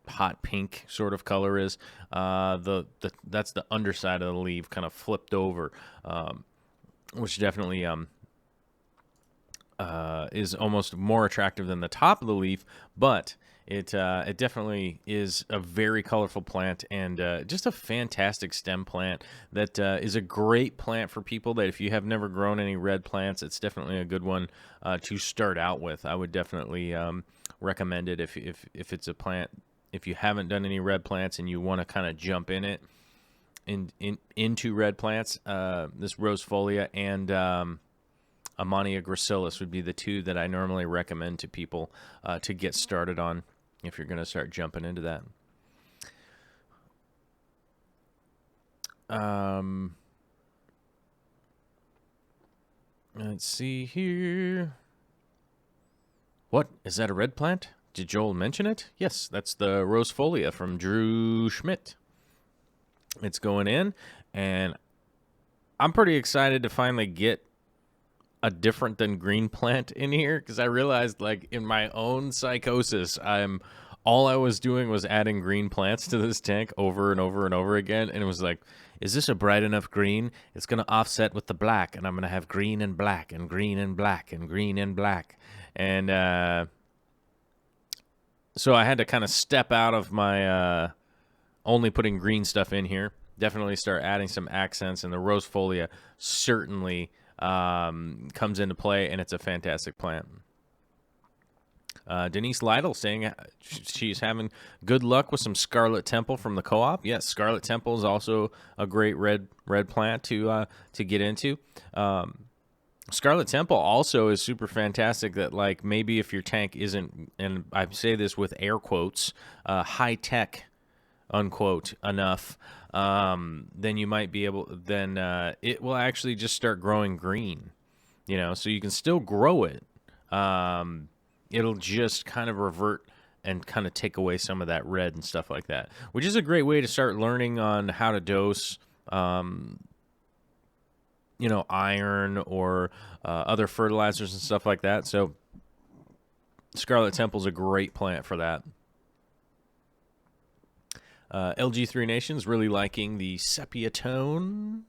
hot pink sort of color is. That's the underside of the leaf, kind of flipped over, which definitely is almost more attractive than the top of the leaf, but it definitely is a very colorful plant, and just a fantastic stem plant that is a great plant for people that if you have never grown any red plants, it's definitely a good one to start out with. I would definitely recommend it if it's a plant. If you haven't done any red plants and you want to kind of jump into red plants, this Rosefolia and Ammonia gracilis would be the two that I normally recommend to people to get started on if you're going to start jumping into that. Let's see here. What? Is that a red plant? Did Joel mention it? Yes, that's the Rosefolia from Drew Schmidt. It's going in, and I'm pretty excited to finally get a different than green plant in here, because I realized, like, in my own psychosis, all I was doing was adding green plants to this tank over and over and over again, and it was like, is this a bright enough green? It's going to offset with the black, and I'm going to have green and black and green and black and green and black. And so I had to kind of step out of my only putting green stuff in here. Definitely start adding some accents, and the Rosefolia certainly comes into play, and it's a fantastic plant. Denise Lytle saying she's having good luck with some Scarlet Temple from the co-op. Yes, Scarlet Temple is also a great red plant to get into. Scarlet Temple also is super fantastic. That, like, maybe if your tank isn't, and I say this with air quotes, high tech, unquote, enough, then you might be able. Then it will actually just start growing green. So you can still grow it. It'll just kind of revert and kind of take away some of that red and stuff like that, which is a great way to start learning on how to dose, iron or other fertilizers and stuff like that. So Scarlet Temple's a great plant for that. LG3 Nation's really liking the sepia tone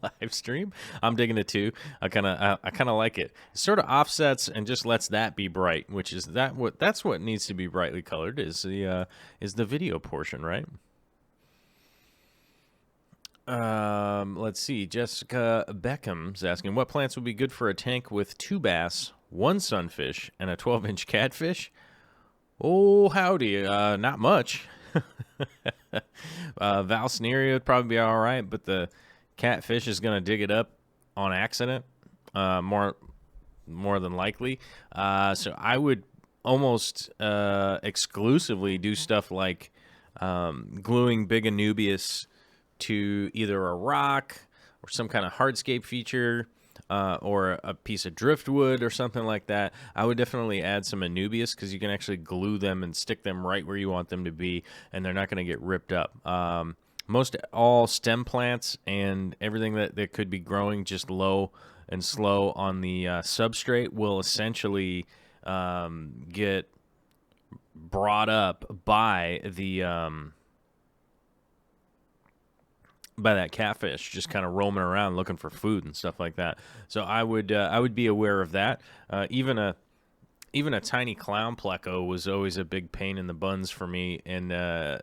live stream. I'm digging it too. I kind of like it. It sort of offsets and just lets that be bright, which is that's what needs to be brightly colored is the video portion, right? Let's see. Jessica Beckham's asking, what plants would be good for a tank with 2 bass, 1 sunfish, and a 12-inch catfish? Oh, howdy. Not much. Valsneria would probably be all right, but the catfish is going to dig it up on accident, more than likely. So I would almost exclusively do stuff like gluing big Anubias to either a rock or some kind of hardscape feature, or a piece of driftwood or something like that, I would definitely add some Anubias because you can actually glue them and stick them right where you want them to be, and they're not going to get ripped up. Most all stem plants and everything that could be growing just low and slow on the substrate will essentially get brought up by the by that catfish just kind of roaming around looking for food and stuff like that. So I would be aware of that. Even a tiny clown pleco was always a big pain in the buns for me, and I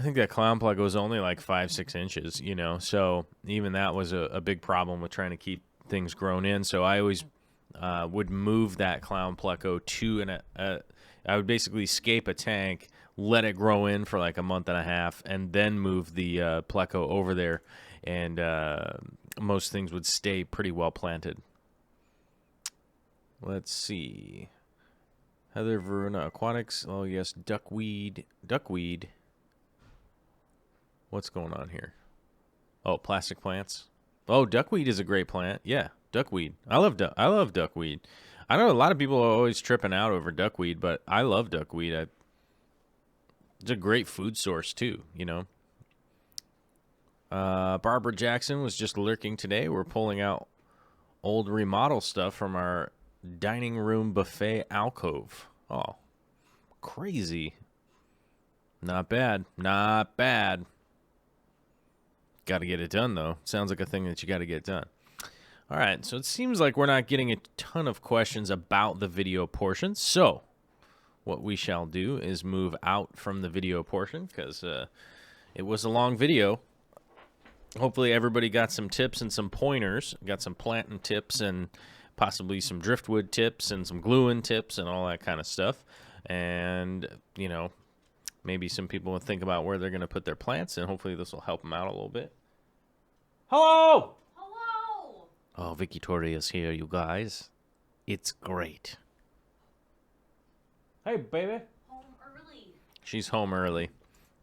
think that clown pleco was only like 5-6 inches, you know. So even that was a big problem with trying to keep things grown in. So I always would move that clown pleco to I would basically scape a tank, let it grow in for like a month and a half, and then move the pleco over there, and most things would stay pretty well planted. Let's see. Heather Verona Aquatics. Oh, yes, duckweed. Duckweed. What's going on here? Oh, plastic plants. Oh, duckweed is a great plant. Yeah, duckweed. I love duckweed. I know a lot of people are always tripping out over duckweed, but I love duckweed. It's a great food source too, you know. Barbara Jackson was just lurking today. We're pulling out old remodel stuff from our dining room buffet alcove. Oh, crazy. Not bad. Not bad. Got to get it done, though. Sounds like a thing that you got to get done. All right, so it seems like we're not getting a ton of questions about the video portion. So what we shall do is move out from the video portion because it was a long video. Hopefully everybody got some tips and some pointers. Got some planting tips and possibly some driftwood tips and some gluing tips and all that kind of stuff. And, you know, maybe some people will think about where they're going to put their plants, and hopefully this will help them out a little bit. Hello! Hello! Oh, Victoria's here, you guys. It's great. Hey, baby. Home early. She's home early.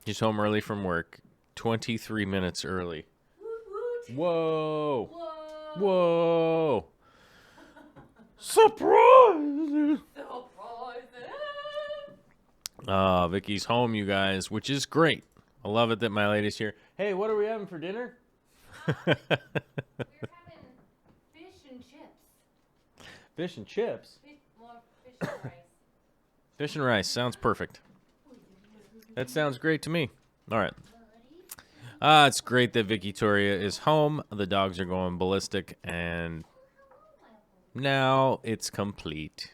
She's home early from work. 23 minutes early. Woot woot. Whoa. Whoa. Whoa. Surprise! Vicky's home, you guys, which is great. I love it that my lady's here. Hey, what are we having for dinner? We're having fish and chips. Fish and chips? Fish and rice. Fish and rice. Sounds perfect. That sounds great to me. All right. It's great that Victoria is home. The dogs are going ballistic, and now it's complete.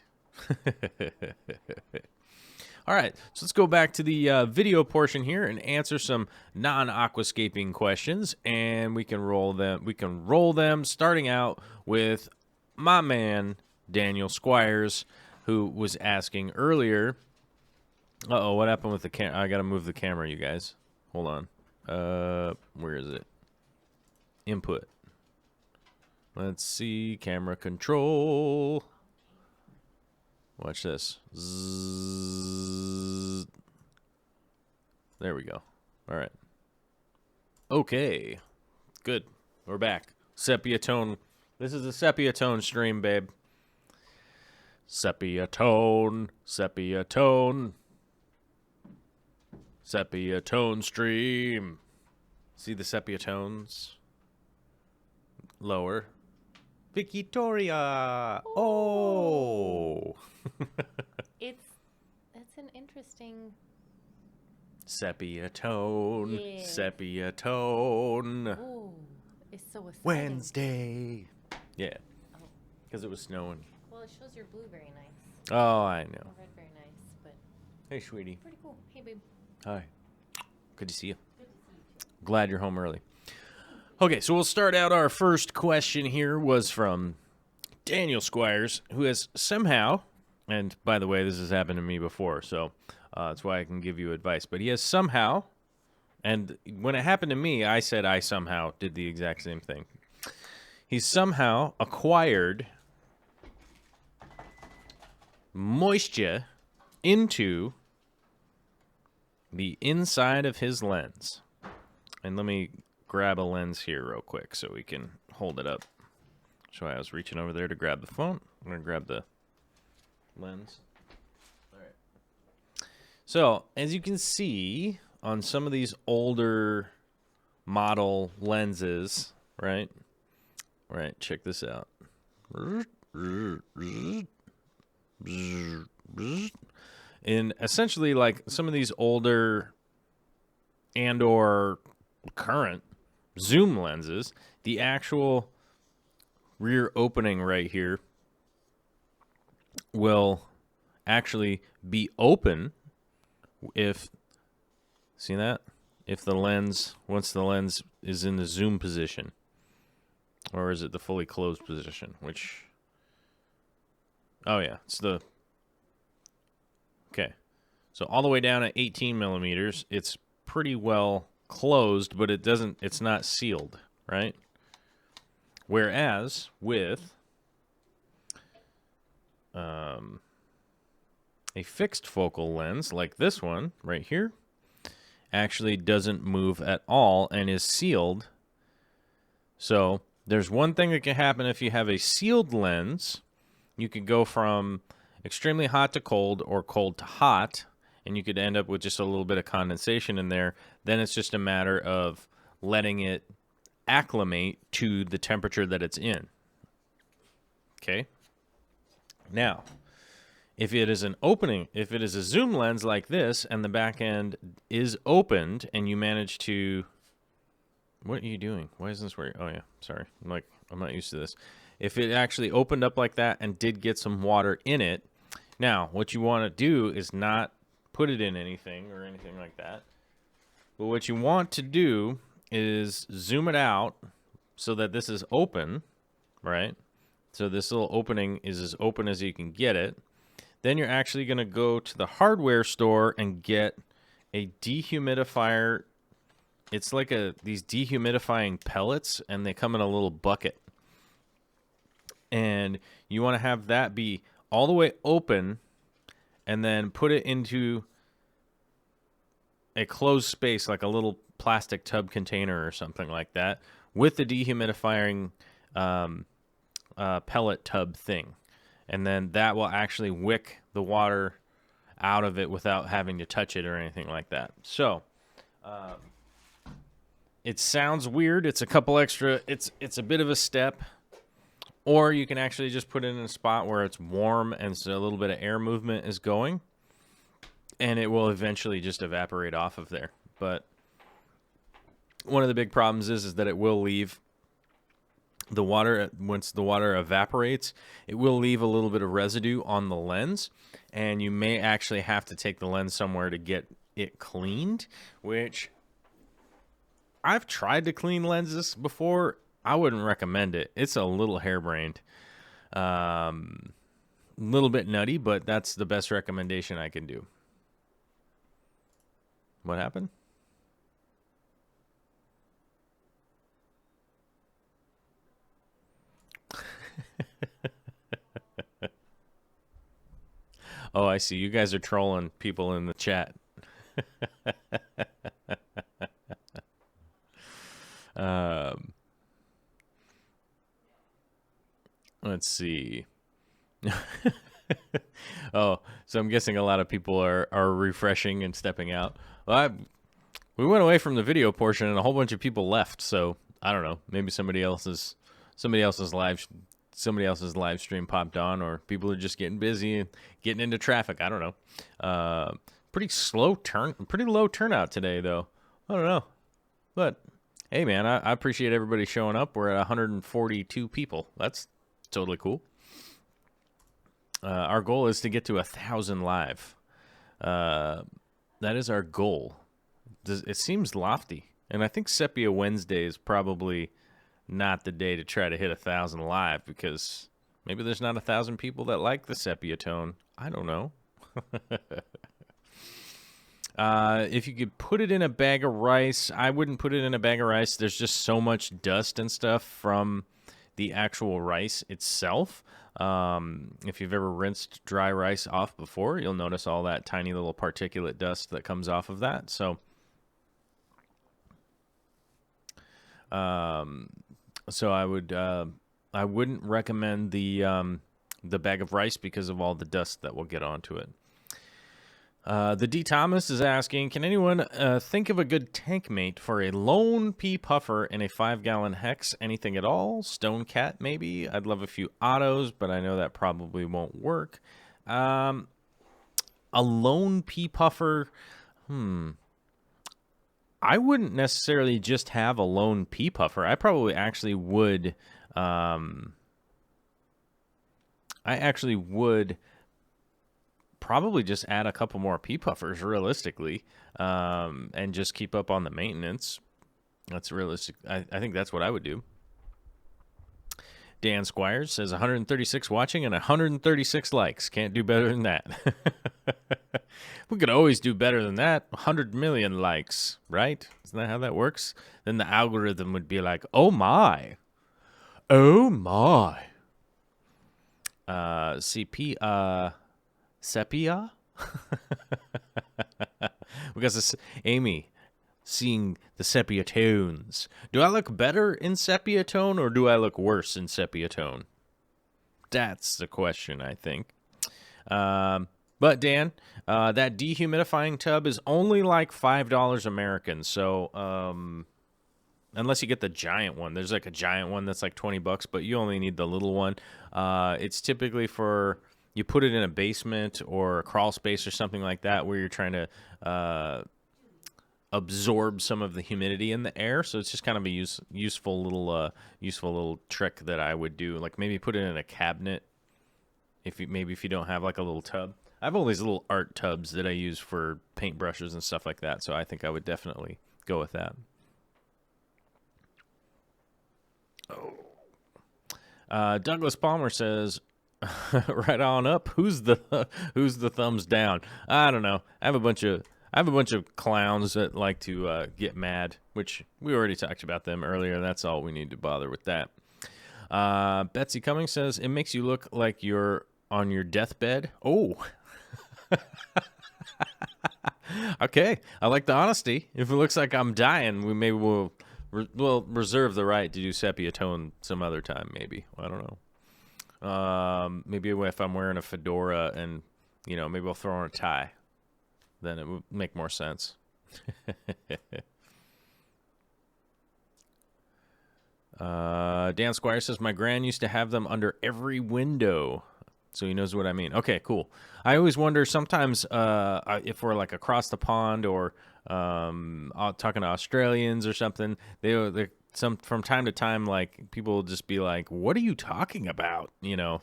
All right, so let's go back to the video portion here and answer some non-aquascaping questions, and we can roll them. Starting out with my man Daniel Squires, who was asking earlier. Uh-oh, what happened with the camera? I gotta move the camera, you guys. Hold on. Where is it? Input. Let's see. Camera control. Watch this. Zzz. There we go. All right. Okay. Good. We're back. Sepia tone. This is a sepia tone stream, babe. Sepia tone. Sepia tone. Sepia tone stream. See the sepia tones? Lower. Victoria. Oh. That's an interesting sepia tone. Yeah. Sepia tone. Ooh, it's so exciting. Wednesday. Yeah. Because it was snowing. Well, it shows your blue very nice. Oh, I know. Your red very nice, but hey, sweetie. pretty cool. Hey, babe. Hi. Good to see you. Good to see you too. Glad you're home early. Okay, so we'll start out. Our first question here was from Daniel Squires, who has somehow, and by the way, this has happened to me before, so that's why I can give you advice, but he has somehow, and when it happened to me, I said I somehow did the exact same thing. He's somehow acquired moisture into the inside of his lens. And let me grab a lens here real quick so we can hold it up So I was reaching over there to grab the phone. I'm going to grab the lens. All right. So, as you can see on some of these older model lenses, right? Right, check this out. In essentially like some of these older and or current zoom lenses, the actual rear opening right here will actually be open if, see that? If the lens, once the lens is in the zoom position, or is it the fully closed position? Which, oh yeah, it's the, okay. So all the way down at 18 millimeters, it's pretty well closed, but it doesn't, it's not sealed, right? Whereas with a fixed focal lens like this one right here actually doesn't move at all and is sealed. So there's one thing that can happen if you have a sealed lens. You could go from extremely hot to cold or cold to hot, and you could end up with just a little bit of condensation in there. Then it's just a matter of letting it acclimate to the temperature that it's in. Okay? Now, if it is an opening, if it is a zoom lens like this and the back end is opened and you manage to, what are you doing? Why isn't this working? Oh yeah, sorry. I'm not used to this. If it actually opened up like that and did get some water in it, now what you want to do is not put it in anything or anything like that. But what you want to do is zoom it out so that this is open, right? So this little opening is as open as you can get it. Then you're actually going to go to the hardware store and get a dehumidifier. It's like these dehumidifying pellets, and they come in a little bucket. And you want to have that be all the way open and then put it into a closed space, like a little plastic tub container or something like that, with the dehumidifying pellet tub thing. And then that will actually wick the water out of it without having to touch it or anything like that. So it sounds weird. It's a couple extra, it's a bit of a step. Or you can actually just put it in a spot where it's warm and so a little bit of air movement is going, and it will eventually just evaporate off of there. But one of the big problems is that it will leave the water, once the water evaporates, it will leave a little bit of residue on the lens, and you may actually have to take the lens somewhere to get it cleaned, which I've tried to clean lenses before. I wouldn't recommend it. It's a little harebrained, little bit nutty, but that's the best recommendation I can do. What happened? Oh, I see. You guys are trolling people in the chat. Let's see. Oh, so I'm guessing a lot of people are refreshing and stepping out. Well, we went away from the video portion and a whole bunch of people left. So I don't know. Maybe somebody else's live stream popped on, or people are just getting busy and getting into traffic. I don't know. Pretty low turnout today, though. I don't know. But hey, man, I appreciate everybody showing up. We're at 142 people. That's totally cool. Our goal is to get to 1,000 live. That is our goal. It seems lofty, and I think Sepia Wednesday is probably not the day to try to hit 1,000 live, because maybe there's not 1,000 people that like the sepia tone. I don't know. If you could put it in a bag of rice, I wouldn't put it in a bag of rice. There's just so much dust and stuff from the actual rice itself. If you've ever rinsed dry rice off before, you'll notice all that tiny little particulate dust that comes off of that. So I I wouldn't recommend the bag of rice because of all the dust that will get onto it. The D. Thomas is asking, can anyone think of a good tank mate for a lone pea puffer in a 5-gallon hex? Anything at all? Stone cat, maybe? I'd love a few autos, but I know that probably won't work. A lone pea puffer, I wouldn't necessarily just have a lone pea puffer. I probably actually would, probably just add a couple more pea puffers realistically, and just keep up on the maintenance. That's realistic. I think that's what I would do. Dan Squires says 136 watching and 136 likes. Can't do better than that. We could always do better than that. 100 million likes, right? Isn't that how that works? Then the algorithm would be like, oh my. Oh my. Sepia? We got this Amy seeing the sepia tones. Do I look better in sepia tone or do I look worse in sepia tone? That's the question, I think. But Dan, that dehumidifying tub is only like $5 American. So unless you get the giant one, there's like a giant one that's like $20, but you only need the little one. It's typically for, you put it in a basement or a crawl space or something like that where you're trying to absorb some of the humidity in the air. So it's just kind of a useful little trick that I would do. Like maybe put it in a cabinet if you don't have like a little tub. I have all these little art tubs that I use for paintbrushes and stuff like that. So I think I would definitely go with that. Douglas Palmer says, right on up. Who's the thumbs down? I don't know. I have a bunch of clowns that like to get mad, which we already talked about them earlier. That's all we need to bother with that. Betsy Cummings says, it makes you look like you're on your deathbed. Oh. Okay. I like the honesty. If it looks like I'm dying, we'll reserve the right to do sepia tone some other time, maybe. I don't know. Maybe if I'm wearing a fedora and, maybe I'll throw on a tie. Then it would make more sense. Dan Squire says, my gran used to have them under every window. So he knows what I mean. Okay, cool. I always wonder sometimes if we're like across the pond or talking to Australians or something, they from time to time, like people will just be like, what are you talking about?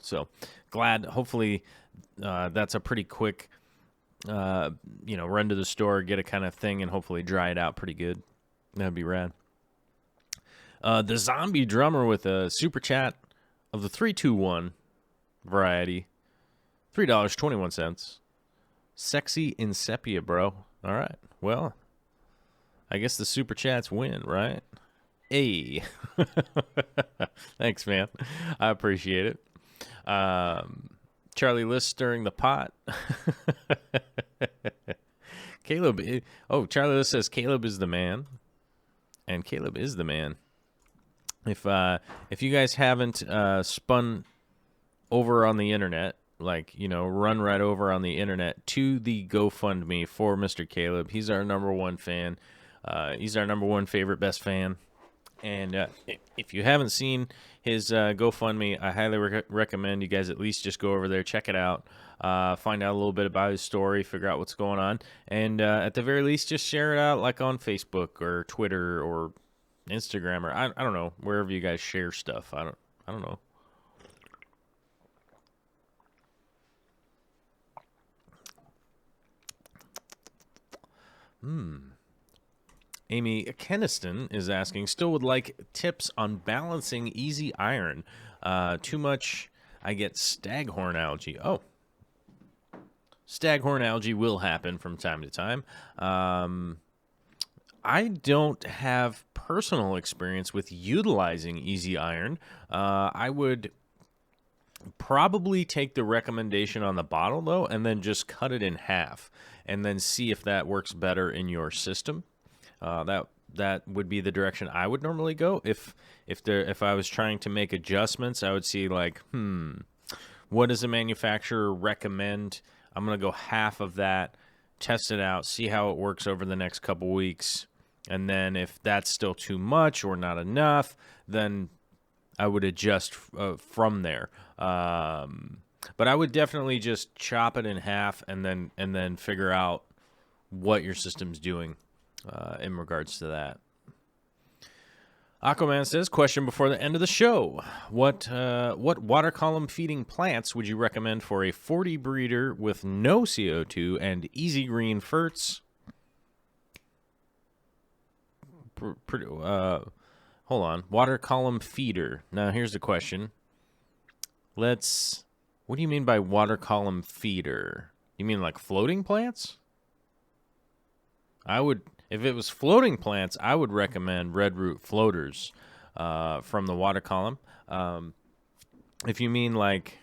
So glad, hopefully that's a pretty quick, run to the store, get a kind of thing and hopefully dry it out pretty good. That'd be rad. The zombie drummer with a super chat of the 321 variety, $3.21. Sexy in sepia, bro. All right. Well, I guess the super chats win, right? Hey. Thanks, man. I appreciate it. Charlie List stirring the pot. Caleb. Charlie List says Caleb is the man. And Caleb is the man. If you guys haven't spun over on the internet, run right over on the internet to the GoFundMe for Mr. Caleb. He's our number one fan. He's our number one favorite, best fan. And if you haven't seen his GoFundMe, I highly recommend you guys at least just go over there, check it out, find out a little bit about his story, figure out what's going on, and at the very least, just share it out like on Facebook or Twitter or Instagram or I don't know, wherever you guys share stuff. I don't know. Amy Keniston is asking, still would like tips on balancing easy iron. Too much, I get staghorn algae. Oh. Staghorn algae will happen from time to time. I don't have personal experience with utilizing easy iron. I would probably take the recommendation on the bottle, though, and then just cut it in half and then see if that works better in your system. That that would be the direction I would normally go. If I was trying to make adjustments, I would see like, what does the manufacturer recommend? I'm going to go half of that, test it out, see how it works over the next couple weeks. And then if that's still too much or not enough, then I would adjust from there. But I would definitely just chop it in half and then figure out what your system's doing in regards to that. Aquaman says, question before the end of the show. What water column feeding plants would you recommend for a 40 breeder with no CO2 and easy green ferts? Hold on. Water column feeder. Now, here's the question. What do you mean by water column feeder? You mean like floating plants? If it was floating plants, I would recommend red root floaters from the water column. If you mean like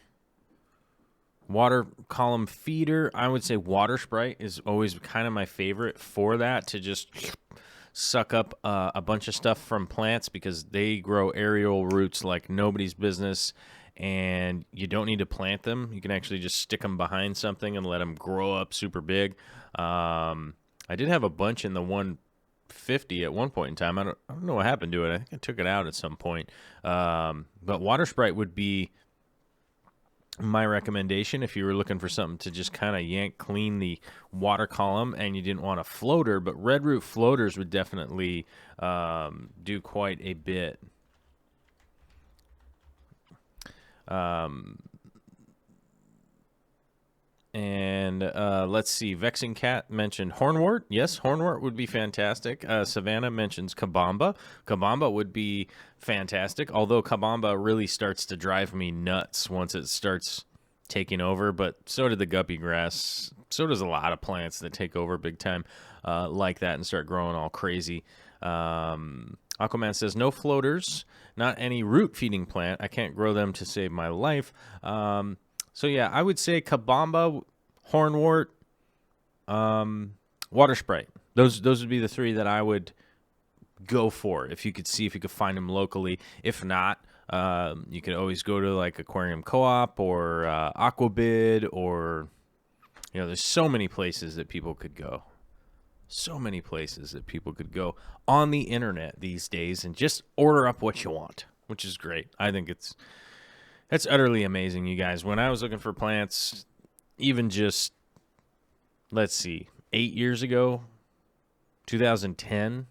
water column feeder, I would say water sprite is always kind of my favorite for that, to just suck up a bunch of stuff from plants, because they grow aerial roots like nobody's business, and you don't need to plant them. You can actually just stick them behind something and let them grow up super big. I did have a bunch in the 150 at one point in time. I don't know what happened to it. I think I took it out at some point. But water sprite would be my recommendation if you were looking for something to just kind of clean the water column and you didn't want a floater. But red root floaters would definitely do quite a bit. Let's see. Vexing Cat mentioned hornwort. Yes, hornwort would be fantastic. Savannah mentions kabamba. Kabamba would be fantastic, although kabamba really starts to drive me nuts once it starts taking over, but so did the guppy grass. So does a lot of plants that take over big time like that and start growing all crazy. Aquaman says, no floaters, not any root feeding plant. I can't grow them to save my life. So yeah, I would say kabamba, hornwort, water sprite. Those would be the three that I would go for if you could find them locally. If not, you could always go to like Aquarium Co-op or Aquabid, or there's so many places that people could go. So many places that people could go on the internet these days and just order up what you want, which is great. I think that's utterly amazing, you guys. When I was looking for plants, even just, let's see, 8 years ago, 2010,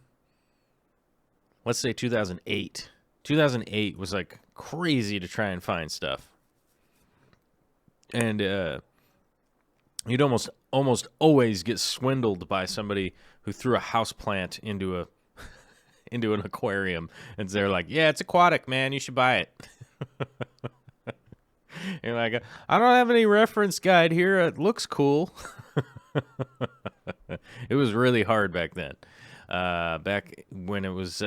let's say 2008. 2008 was like crazy to try and find stuff. And you'd almost always get swindled by somebody who threw a house plant into an aquarium, and they're like, "Yeah, it's aquatic, man. You should buy it." You're like, "I don't have any reference guide here. It looks cool." It was really hard back then. Back when it was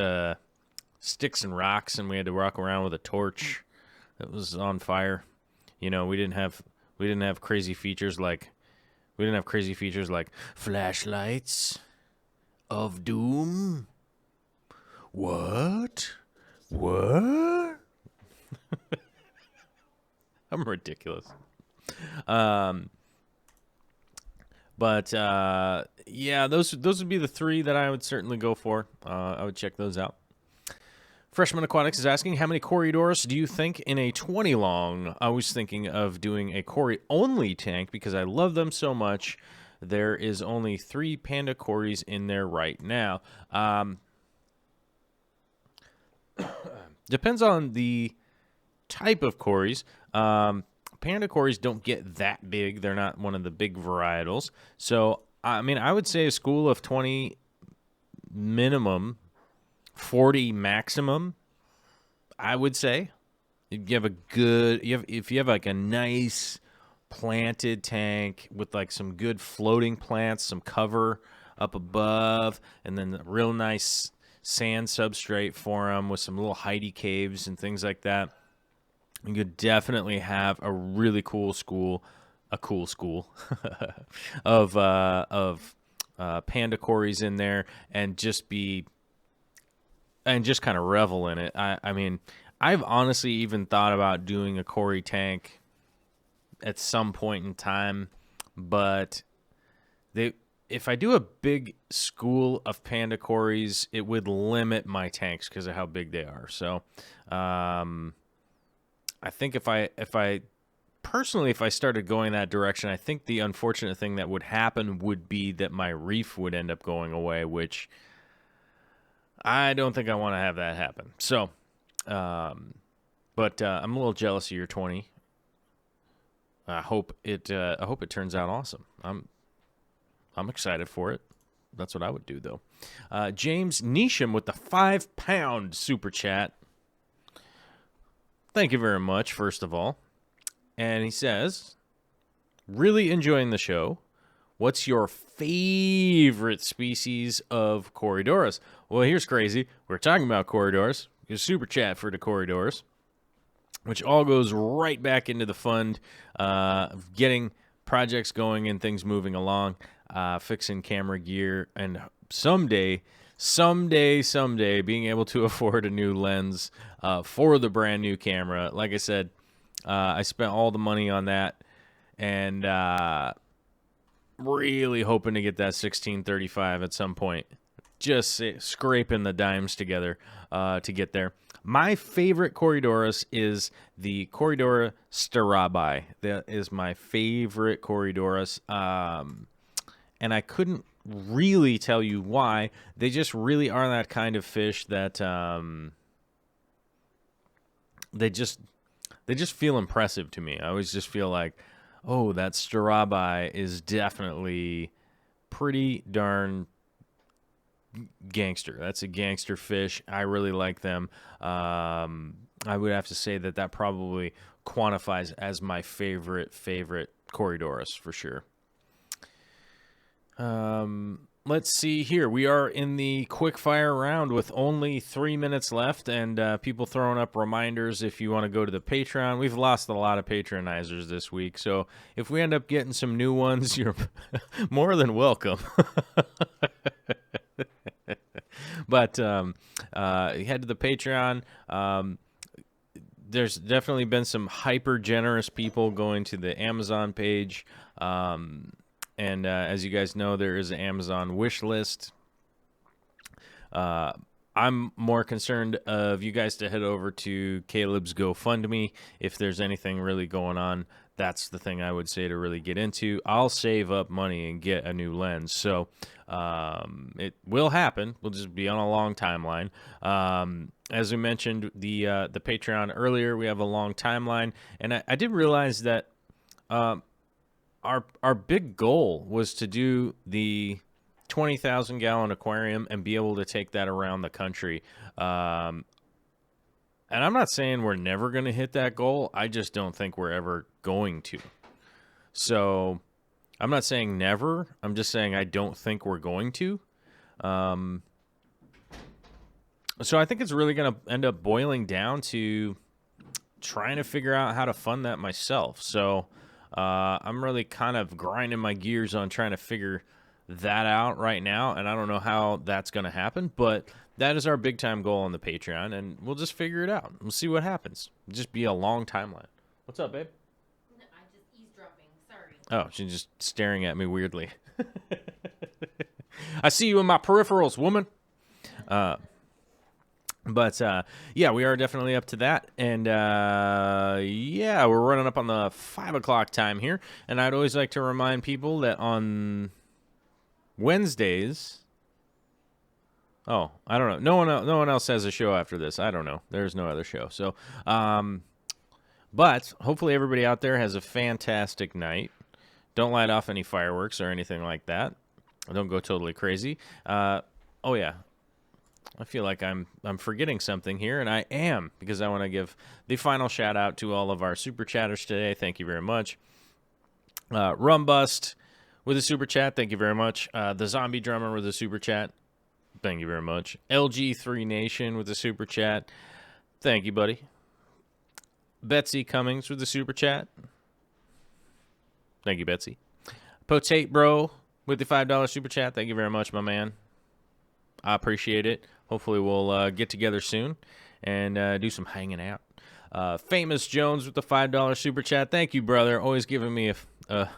sticks and rocks, and we had to walk around with a torch that was on fire. We didn't have crazy features like. We didn't have crazy features like flashlights of doom. What? I'm ridiculous. Yeah, those would be the three that I would certainly go for. I would check those out. Freshman Aquatics is asking, how many corridors do you think in a 20 long? I was thinking of doing a Cory-only tank because I love them so much. There is only 3 Panda Corys in there right now. Depends on the type of Corys. Panda Corys don't get that big. They're not one of the big varietals. So, I mean, I would say a school of 20 minimum, 40 maximum, I would say. If you have like a nice planted tank with like some good floating plants, some cover up above, and then a real nice sand substrate for them with some little hidey caves and things like that, you could definitely have a really cool school of Panda Corys in there, and just be and just kind of revel in it. I mean, I've honestly even thought about doing a Cory tank at some point in time, but if I do a big school of panda Cories, it would limit my tanks because of how big they are. So, I think if I personally, if I started going that direction, I think the unfortunate thing that would happen would be that my reef would end up going away, which I don't think I want to have that happen. So, but I'm a little jealous of your 20. I hope it turns out awesome. I'm excited for it. That's what I would do, though. James Neesham with the £5 super chat. Thank you very much, first of all. And he says, really enjoying the show. What's your favorite species of Corydoras? Well, here's crazy. We're talking about Corydoras. There's a super chat for the Corydoras, which all goes right back into the fund of getting projects going and things moving along, fixing camera gear, and someday, being able to afford a new lens for the brand new camera. Like I said, I spent all the money on that, and really hoping to get that 1635 at some point. Just scraping the dimes together to get there. My favorite Corydoras is the Corydora starabi. That is my favorite Corydoras. And I couldn't really tell you why. They just really are that kind of fish that they just feel impressive to me. I always just feel like, oh, that starabi is definitely pretty darn gangster. That's a gangster fish. I really like them. I would have to say that probably quantifies as my favorite Corydoras for sure. Let's see here. We are in the quick fire round with only 3 minutes left, and people throwing up reminders if you want to go to the Patreon. We've lost a lot of patronizers this week, so if we end up getting some new ones, you're more than welcome. But head to the Patreon. There's definitely been some hyper generous people going to the Amazon page. And as you guys know, there is an Amazon wish list. I'm more concerned of you guys to head over to Caleb's GoFundMe if there's anything really going on. That's the thing I would say to really get into. I'll save up money and get a new lens. So it will happen. We'll just be on a long timeline. As we mentioned, the Patreon earlier, we have a long timeline. And I did realize that our big goal was to do the 20,000 gallon aquarium and be able to take that around the country. And I'm not saying we're never going to hit that goal. I just don't think we're ever going to. So I'm not saying never. I'm just saying I don't think we're going to. So I think it's really going to end up boiling down to trying to figure out how to fund that myself. So I'm really kind of grinding my gears on trying to figure that out right now, and I don't know how that's going to happen, but that is our big time goal on the Patreon, and we'll just figure it out. We'll see what happens. It'll just be a long timeline. What's up, babe? No, I just eavesdropping. Sorry. Oh, she's just staring at me weirdly. I see you in my peripherals, woman. But yeah, we are definitely up to that. And yeah, we're running up on the 5 o'clock time here. And I'd always like to remind people that on Wednesdays... Oh, I don't know. No one else has a show after this. I don't know. There's no other show. So, but hopefully everybody out there has a fantastic night. Don't light off any fireworks or anything like that. Don't go totally crazy. Oh, yeah. I feel like I'm forgetting something here, and I am, because I want to give the final shout out to all of our super chatters today. Thank you very much. Rumbust with a super chat. Thank you very much. The Zombie Drummer with a super chat. Thank you very much. LG3 Nation with a super chat. Thank you, buddy. Betsy Cummings with a super chat. Thank you, Betsy. Potate Bro with the $5 super chat. Thank you very much, my man. I appreciate it. hopefully we'll get together soon and do some hanging out. Famous Jones with the $5 super chat. Thank you, brother. Always giving me a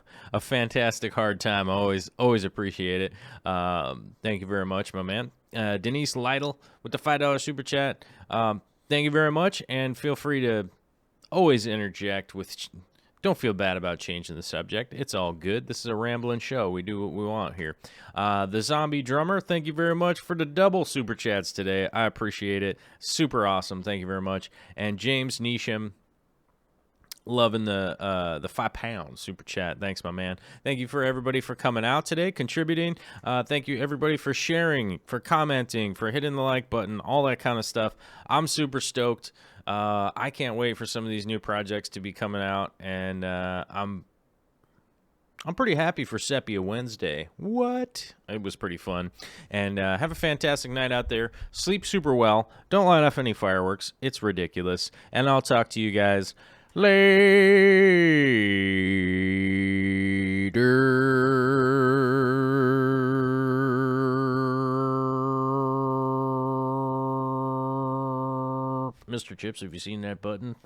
fantastic hard time. I always appreciate it. Thank you very much, my man. Denise Lytle with the $5 super chat. Thank you very much, and feel free to always interject with. Don't feel bad about changing the subject. It's all good. This is a rambling show. We do what we want here. The Zombie Drummer, thank you very much for the double super chats today. I appreciate it. Super awesome. Thank you very much. And James Neesham, loving the £5 super chat. Thanks, my man. Thank you for everybody for coming out today, contributing. Thank you everybody for sharing, for commenting, for hitting the like button, all that kind of stuff. I'm super stoked. I can't wait for some of these new projects to be coming out, and I'm pretty happy for Sepia Wednesday. What? It was pretty fun. And have a fantastic night out there. Sleep super well. Don't light off any fireworks. It's ridiculous. And I'll talk to you guys later. Mr. Chips, have you seen that button?